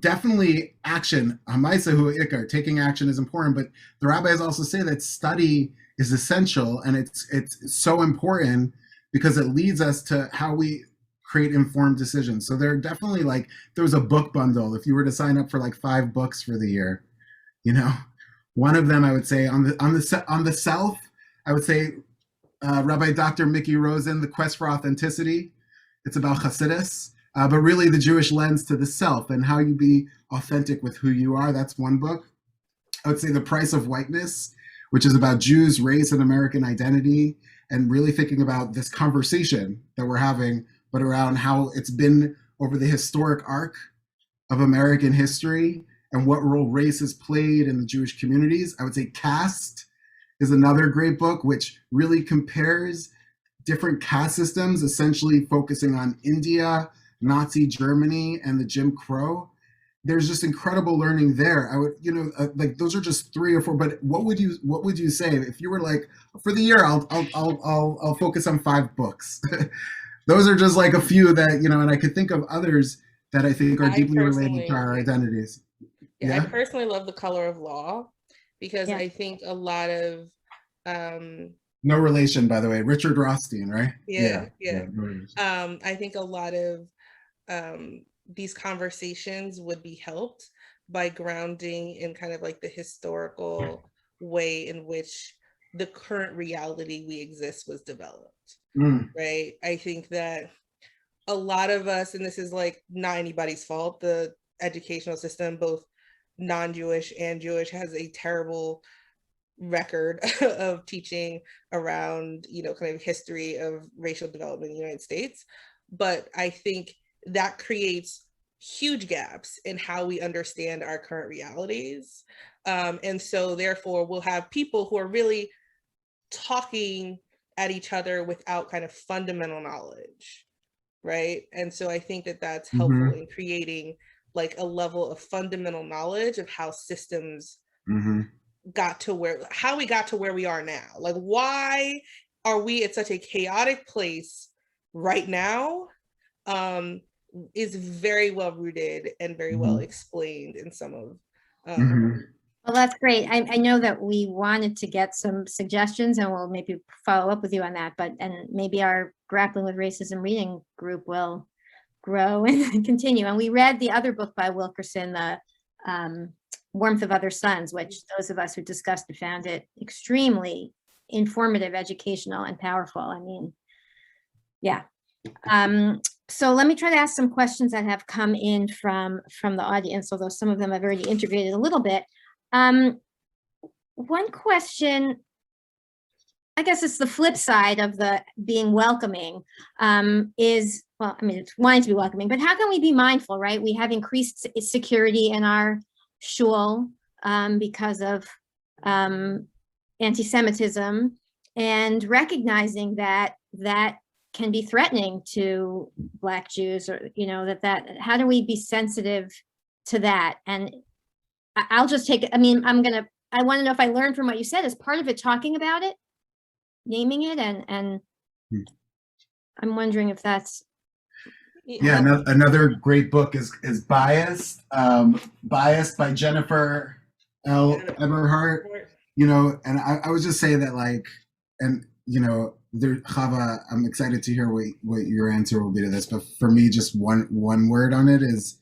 Definitely action, Hamaisa Hu Ikar, taking action is important, but the rabbis also say that study is essential, and it's so important because it leads us to how we create informed decisions. So there definitely there was a book bundle. If you were to sign up for 5 books for the year, one of them I would say on the self, I would say Rabbi Dr. Mickey Rosen, The Quest for Authenticity. It's about Hasidus. But really the Jewish lens to the self and how you be authentic with who you are. That's one book. I would say The Price of Whiteness, which is about Jews, race, and American identity, and really thinking about this conversation that we're having, but around how it's been over the historic arc of American history and what role race has played in the Jewish communities. I would say Caste is another great book, which really compares different caste systems, essentially focusing on India, Nazi Germany, and the Jim Crow. there's just incredible learning there. I would, like those are just 3 or 4. But what would you say if you were like, for the year, I'll focus on 5 books. Those are just like a few that, and I could think of others that I think are deeply related to our identities. Yeah, I personally love The Color of Law because I think a lot of no relation, by the way, Richard Rothstein, right? Yeah. I think a lot of these conversations would be helped by grounding in kind of like the historical way in which the current reality we exist was developed. Right? I think that a lot of us, and this is like not anybody's fault, the educational system, both non-Jewish and Jewish, has a terrible record of teaching around, kind of history of racial development in the United States. But I think that creates huge gaps in how we understand our current realities. And so therefore we'll have people who are really talking at each other without kind of fundamental knowledge, right? And so I think that that's helpful in creating like a level of fundamental knowledge of how systems got to how we got to where we are now. Like, why are we at such a chaotic place right now? Is very well rooted and very well explained in some of Well, that's great. I know that we wanted to get some suggestions, and we'll maybe follow up with you on that, and maybe our Grappling with Racism reading group will grow and continue. And we read the other book by Wilkerson, the Warmth of Other Suns, which those of us who discussed it found it extremely informative, educational, and powerful. I mean, yeah. So let me try to ask some questions that have come in from the audience, although some of them I've already integrated a little bit. One question, I guess it's the flip side of the being welcoming, is, well, I mean, it's wanting to be welcoming, but how can we be mindful, right? We have increased security in our shul because of anti-Semitism, and recognizing that can be threatening to Black Jews, or, how do we be sensitive to that? And I'll just take it. I mean, I want to know if I learned from what you said, is part of it talking about it, naming it, and I'm wondering if that's. Yeah, another great book is Biased, Biased by Jennifer L. Eberhardt, and I was just saying that, like, and, Chava, I'm excited to hear what your answer will be to this, but for me, just one word on it is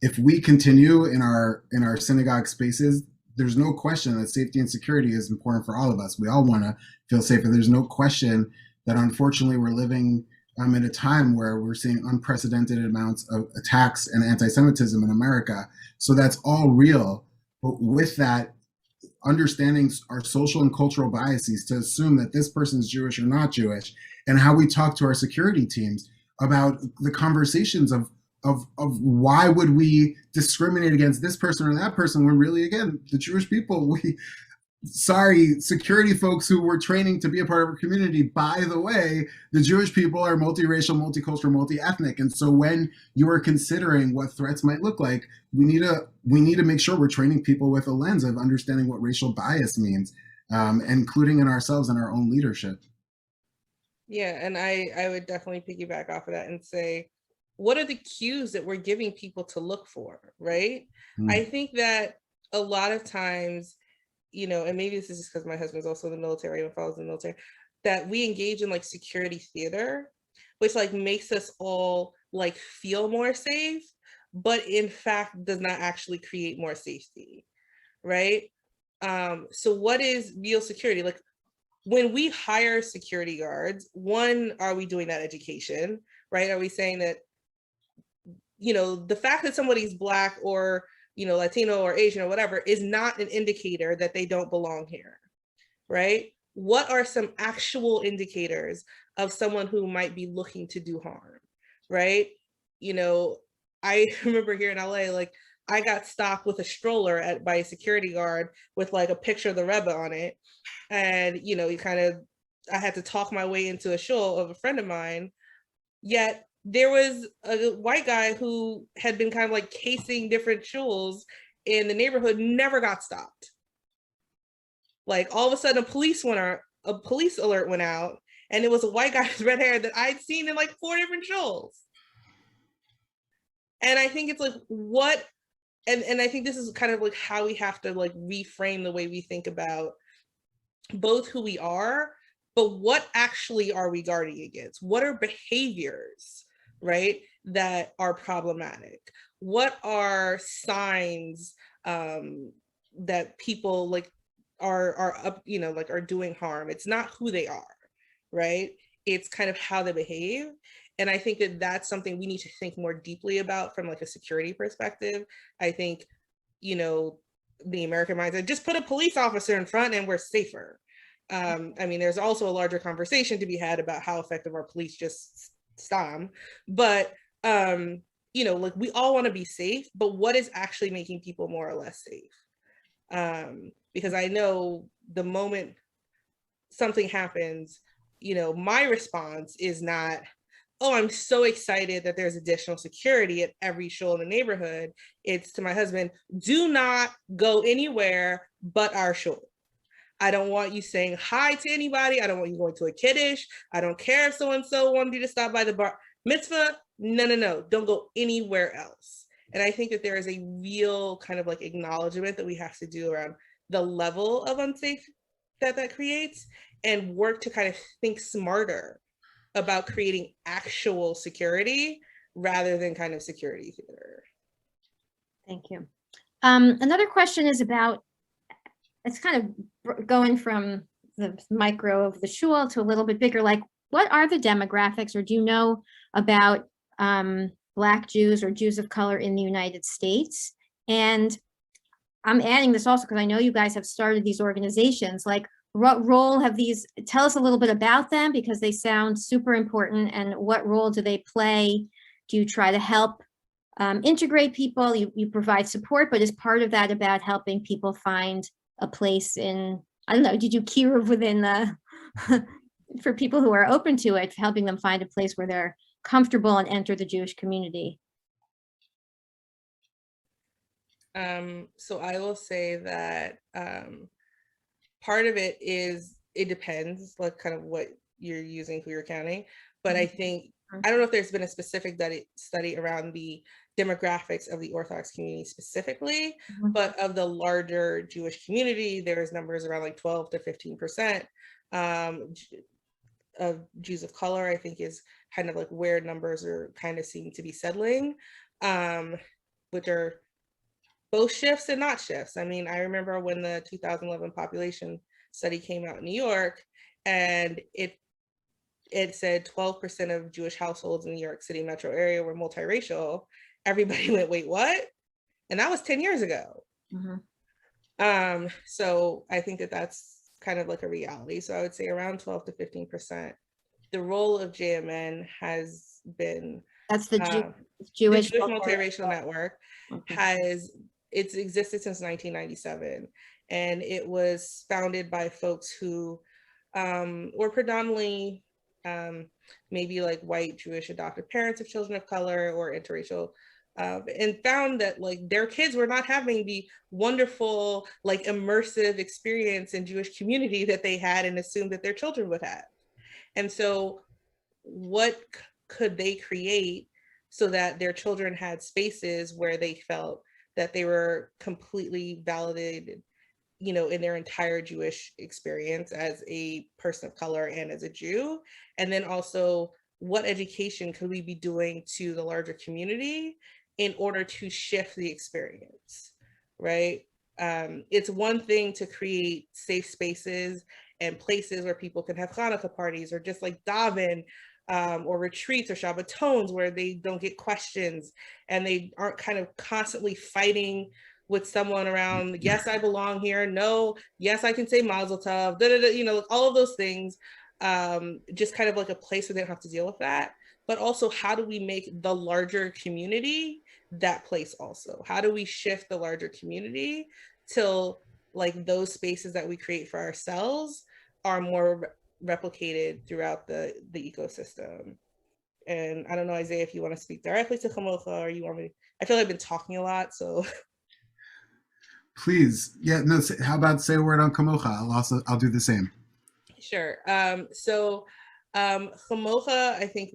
if we continue in our synagogue spaces, there's no question that safety and security is important for all of us. We all want to feel safe, and there's no question that unfortunately we're living at a time where we're seeing unprecedented amounts of attacks and anti-Semitism in America. So that's all real. But with that, understanding our social and cultural biases to assume that this person's Jewish or not Jewish, and how we talk to our security teams about the conversations of why would we discriminate against this person or that person when really, again, the Jewish people, security folks who were training to be a part of our community, by the way, the Jewish people are multiracial, multicultural, multi-ethnic. And so when you are considering what threats might look like, we need to make sure we're training people with a lens of understanding what racial bias means, including in ourselves and our own leadership. Yeah, and I would definitely piggyback off of that and say, what are the cues that we're giving people to look for, right? I think that a lot of times, and maybe this is just because my husband's also in the military and follows the military, that we engage in like security theater, which like makes us all like feel more safe, but in fact does not actually create more safety, right? So what is real security? Like, when we hire security guards, one, are we doing that education, right? Are we saying that, the fact that somebody's Black or, Latino or Asian or whatever is not an indicator that they don't belong here, right? What are some actual indicators of someone who might be looking to do harm, right? I remember here in LA, like, I got stopped with a stroller by a security guard with like a picture of the Rebbe on it. And, I had to talk my way into a shul of a friend of mine. Yet there was a white guy who had been kind of like casing different shuls in the neighborhood, never got stopped. Like all of a sudden a police alert went out, and it was a white guy with red hair that I'd seen in like 4 different shuls. And I think it's like, what, and I think this is kind of like how we have to like reframe the way we think about both who we are, but what actually are we guarding against? What are behaviors, right, that are problematic? What are signs that people like are up, you know, like are doing harm? It's not who they are, right? It's kind of how they behave. And I think that that's something we need to think more deeply about from like a security perspective. I think, you know, the American mindset, just put a police officer in front and we're safer. I mean, there's also a larger conversation to be had about how effective our police just stop. But, you know, like we all want to be safe, but what is actually making people more or less safe? Because I know the moment something happens, you know, my response is not, oh, I'm so excited that there's additional security at every shul in the neighborhood. It's to my husband, do not go anywhere but our shul. I don't want you saying hi to anybody. I don't want you going to a kiddush. I don't care if so-and-so wanted you to stop by the bar mitzvah. No. Don't go anywhere else. And I think that there is a real kind of like acknowledgement that we have to do around the level of unsafe that creates, and work to kind of think smarter about creating actual security rather than kind of security theater. Thank you. Another question is about, it's kind of going from the micro of the shul to a little bit bigger, like what are the demographics, or do you know about Black Jews or Jews of color in the United States? And I'm adding this also because I know you guys have started these organizations, like what role have these, tell us a little bit about them because they sound super important, and what role do they play? Do you try to help integrate people? You provide support, but is part of that about helping people find a place in, I don't know, did you kiruv within the, for people who are open to it, helping them find a place where they're comfortable and enter the Jewish community? So I will say that part of it is, it depends, like kind of what you're using, who you're counting. But I think, I don't know if there's been a specific study around the demographics of the Orthodox community specifically, but of the larger Jewish community, there's numbers around like 12 to 15% of Jews of color, I think is kind of like where numbers are kind of seem to be settling, which are both shifts and not shifts. I mean, I remember when the 2011 population study came out in New York, and it said 12% of Jewish households in the New York City metro area were multiracial. Everybody went, wait, what? And that was 10 years ago. So I think that that's kind of like a reality. So I would say around 12 to 15%. The role of JMN has been, that's the Jewish Multiracial Network, it's existed since 1997, and it was founded by folks who were predominantly maybe like white Jewish adoptive parents of children of color or interracial, and found that like their kids were not having the wonderful like immersive experience in Jewish community that they had and assumed that their children would have. And so what could they create so that their children had spaces where they felt that they were completely validated, you know, in their entire Jewish experience as a person of color and as a Jew? And then also, what education could we be doing to the larger community in order to shift the experience, right? It's one thing to create safe spaces and places where people can have Hanukkah parties or just like daven, or retreats or Shabbatons where they don't get questions and they aren't kind of constantly fighting with someone around, yes, I belong here, no, yes, I can say Mazel Tov, you know, all of those things, just kind of like a place where they don't have to deal with that. But also, how do we make the larger community that place also? How do we shift the larger community till like those spaces that we create for ourselves are more replicated throughout the ecosystem? And I don't know, Isaiah, if you want to speak directly to Chamocha or you want me, I feel like I've been talking a lot, so. Please, yeah, no, how about say a word on Chamocha? I'll do the same. Sure. So Chamocha, I think,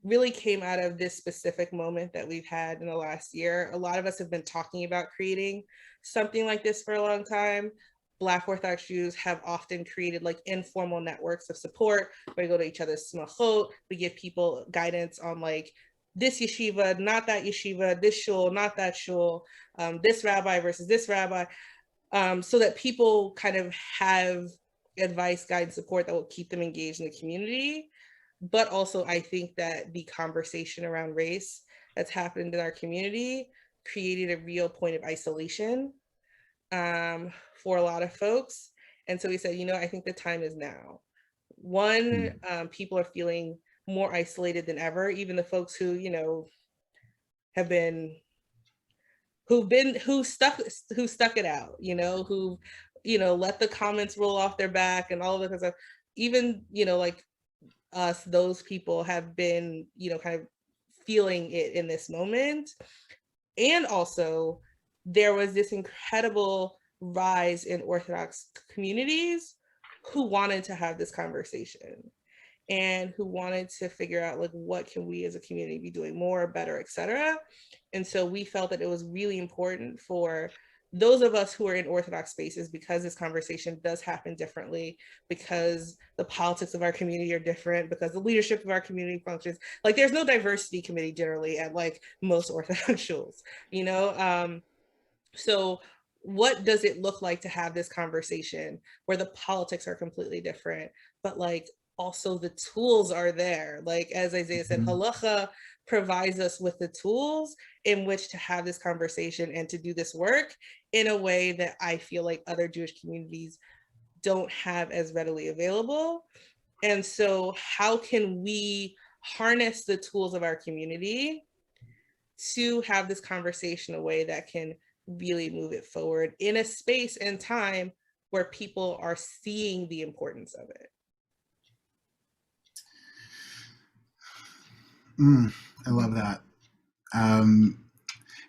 really came out of this specific moment that we've had in the last year. A lot of us have been talking about creating something like this for a long time. Black Orthodox Jews have often created like informal networks of support. We go to each other's smachot. We give people guidance on like this yeshiva, not that yeshiva, this shul, not that shul, this rabbi versus this rabbi, so that people kind of have advice, guidance, support that will keep them engaged in the community. But also, I think that the conversation around race that's happened in our community created a real point of isolation for a lot of folks. And so we said, I think the time is now. One, people are feeling more isolated than ever, even the folks who, who stuck it out, who, let the comments roll off their back and all of that stuff. Even, like us, those people have been, kind of feeling it in this moment. And also there was this incredible rise in Orthodox communities who wanted to have this conversation and who wanted to figure out like, what can we as a community be doing more, better, etc. And so we felt that it was really important for those of us who are in Orthodox spaces, because this conversation does happen differently, because the politics of our community are different, because the leadership of our community functions, like there's no diversity committee generally at like most Orthodox shuls, So what does it look like to have this conversation where the politics are completely different, but like also the tools are there? Like, as Isaiah said, halacha provides us with the tools in which to have this conversation and to do this work in a way that I feel like other Jewish communities don't have as readily available. And so how can we harness the tools of our community to have this conversation in a way that can really move it forward in a space and time where people are seeing the importance of it? I love that.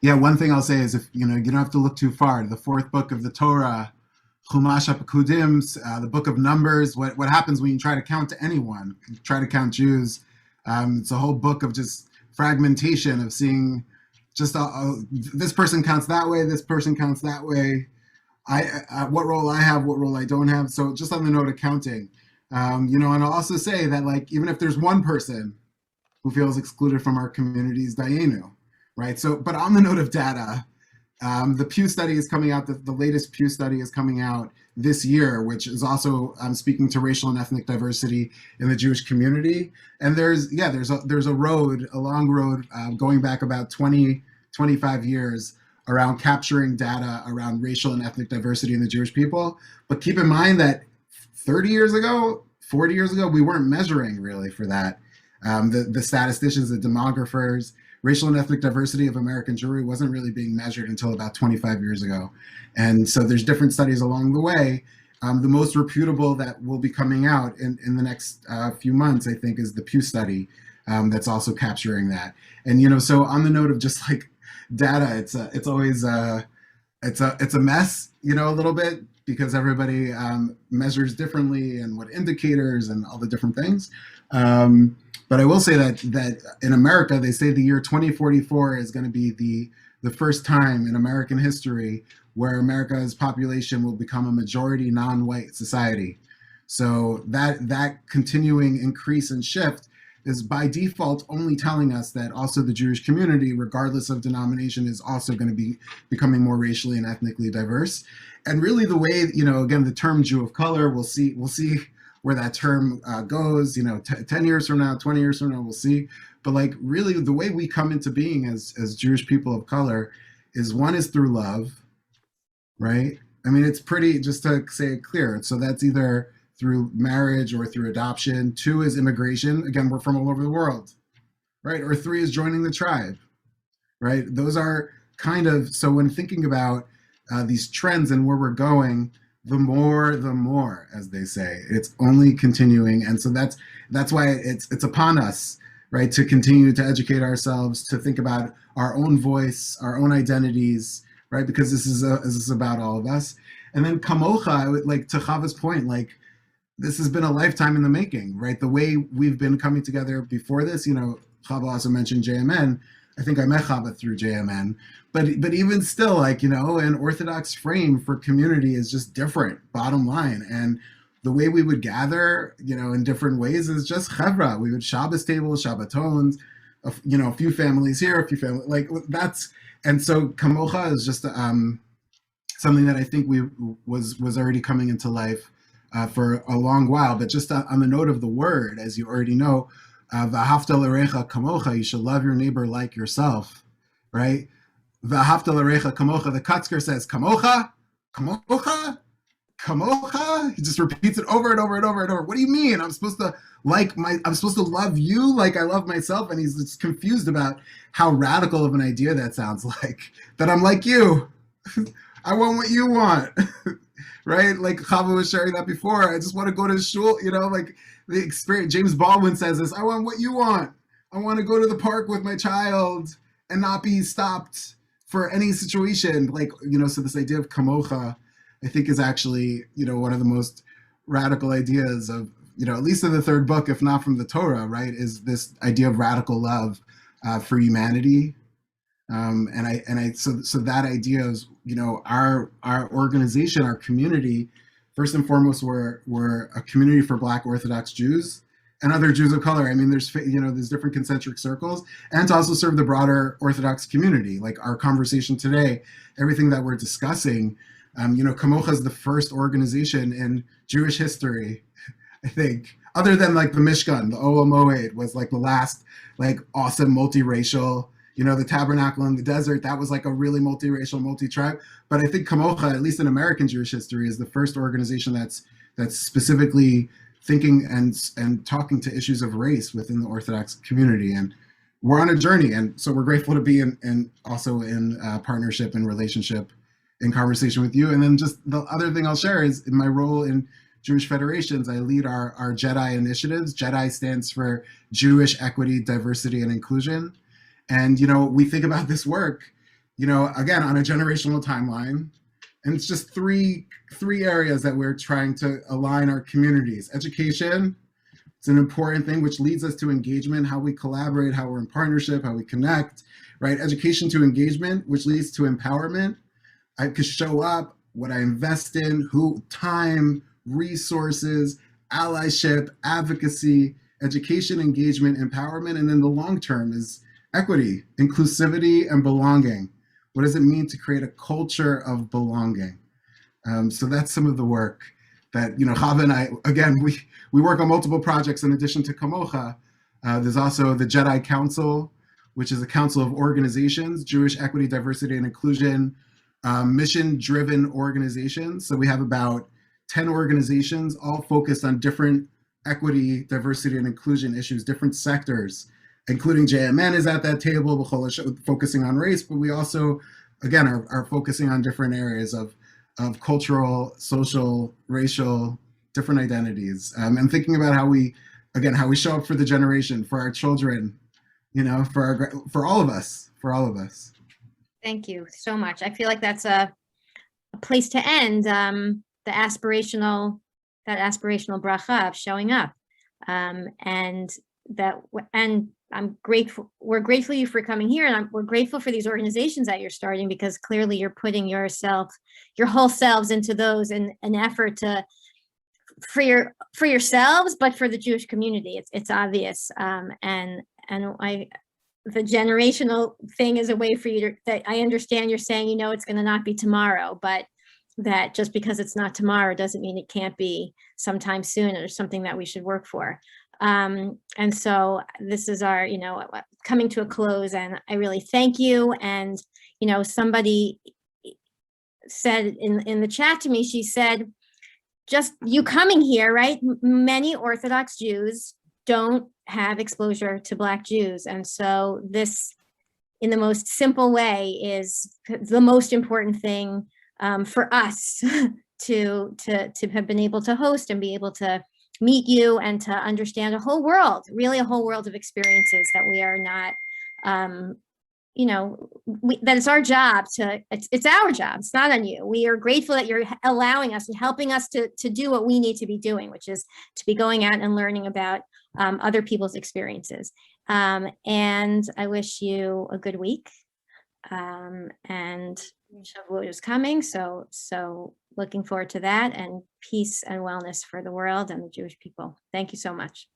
Yeah, one thing I'll say is, if you don't have to look too far. The fourth book of the Torah, Chumash HaPekudim, the book of Numbers. What happens when you try to count to anyone? You try to count Jews. It's a whole book of just fragmentation, of seeing just this person counts that way, this person counts that way. What role I have, what role I don't have. So just on the note of counting, and I'll also say that like even if there's one person who feels excluded from our communities, Dayenu, right? So, but on the note of data, the Pew study is coming out, the latest Pew study is coming out this year, which is also speaking to racial and ethnic diversity in the Jewish community. And there's a long road going back about 25 years around capturing data around racial and ethnic diversity in the Jewish people. But keep in mind that 30 years ago, 40 years ago, we weren't measuring really for that. The statisticians, the demographers, racial and ethnic diversity of American Jewry wasn't really being measured until about 25 years ago. And so there's different studies along the way. The most reputable that will be coming out in the next few months, I think, is the Pew study that's also capturing that. And, so on the note of just like data, it's always, it's a mess, a little bit, because everybody measures differently and what indicators and all the different things. But I will say that in America, they say the year 2044 is going to be the first time in American history where America's population will become a majority non-white society. So that continuing increase and shift is by default only telling us that also the Jewish community, regardless of denomination, is also going to be becoming more racially and ethnically diverse. And really the way, again, the term Jew of color, we'll see where that term goes, 10 years from now, 20 years from now, we'll see. But like really the way we come into being as Jewish people of color is, one is through love, right? I mean, it's pretty, just to say it clear. So that's either through marriage or through adoption. 2 is immigration. Again, we're from all over the world, right? Or 3 is joining the tribe, right? Those are kind of, so when thinking about these trends and where we're going, the more, as they say, it's only continuing. And so that's why it's upon us, right? To continue to educate ourselves, to think about our own voice, our own identities, right? Because this is about all of us. And then kamocha, like to Chava's point, like this has been a lifetime in the making, right? The way we've been coming together before this, Chava also mentioned JMN. I think I met Chava through JMN, but even still, like, an Orthodox frame for community is just different, bottom line. And the way we would gather, in different ways is just chevra. We would Shabbos tables, Shabbatons, a few families here, a few families, like that's, and so kamocha is just something that I think was already coming into life for a long while. But just on the note of the word, as you already know, v'ahavta l'recha kamocha, you should love your neighbor like yourself, right? V'ahavta l'recha kamocha, the Kotzker says, kamocha, kamocha, kamocha. He just repeats it over and over and over and over. What do you mean? I'm supposed to love you like I love myself? And he's just confused about how radical of an idea that sounds like, that I'm like you. I want what you want, right? Like Chava was sharing that before. I just want to go to shul, like the experience. James Baldwin says this, I want what you want. I want to go to the park with my child and not be stopped for any situation. Like, so this idea of kamocha, I think is actually, one of the most radical ideas of, at least in the third book, if not from the Torah, right, is this idea of radical love for humanity. So that idea is, our organization, our community, first and foremost, we're a community for Black Orthodox Jews and other Jews of color. I mean, there's different concentric circles, and to also serve the broader Orthodox community. Like our conversation today, everything that we're discussing, Kamocha is the first organization in Jewish history, I think, other than like the Mishkan, the Oel Moed was like the last like awesome multiracial, the tabernacle in the desert, that was like a really multiracial, multi-tribe. But I think Kamocha, at least in American Jewish history, is the first organization that's specifically thinking and talking to issues of race within the Orthodox community. And we're on a journey. And so we're grateful to be in also in partnership and relationship in conversation with you. And then just the other thing I'll share is in my role in Jewish federations, I lead our JEDI initiatives. JEDI stands for Jewish Equity, Diversity, and Inclusion. And, we think about this work, again, on a generational timeline. And it's just three areas that we're trying to align our communities. Education, it's an important thing, which leads us to engagement, how we collaborate, how we're in partnership, how we connect, right? Education to engagement, which leads to empowerment. I could show up, what I invest in, time, resources, allyship, advocacy, education, engagement, empowerment. And then the long term is equity, inclusivity, and belonging. What does it mean to create a culture of belonging? So that's some of the work that, Chava and I, again, we work on multiple projects in addition to Kamocha. There's also the JEDI Council, which is a council of organizations, Jewish Equity, Diversity, and Inclusion, mission-driven organizations. So we have about 10 organizations, all focused on different equity, diversity, and inclusion issues, different sectors, including JMN is at that table, focusing on race, but we also, again, are focusing on different areas of cultural, social, racial, different identities, and thinking about how we show up for the generation, for our children, for all of us. Thank you so much. I feel like that's a place to end the aspirational bracha of showing up, and I'm grateful. We're grateful for coming here, and we're grateful for these organizations that you're starting, because clearly you're putting your whole selves into those in an effort to for yourselves, but for the Jewish community. It's obvious, and the generational thing is a way for you that I understand you're saying, it's going to not be tomorrow, but that just because it's not tomorrow doesn't mean it can't be sometime soon, or something that we should work for. And so this is our, coming to a close, and I really thank you. And, somebody said in the chat to me, she said, just you coming here, right? Many Orthodox Jews don't have exposure to Black Jews. And so this, in the most simple way, is the most important thing for us to have been able to host and be able to meet you and to understand a whole world, really a whole world of experiences that we are not, that it's our job it's our job. It's not on you. We are grateful that you're allowing us and helping us to do what we need to be doing, which is to be going out and learning about other people's experiences. And I wish you a good week. And Shavuot is coming, so looking forward to that, and peace and wellness for the world and the Jewish people. Thank you so much.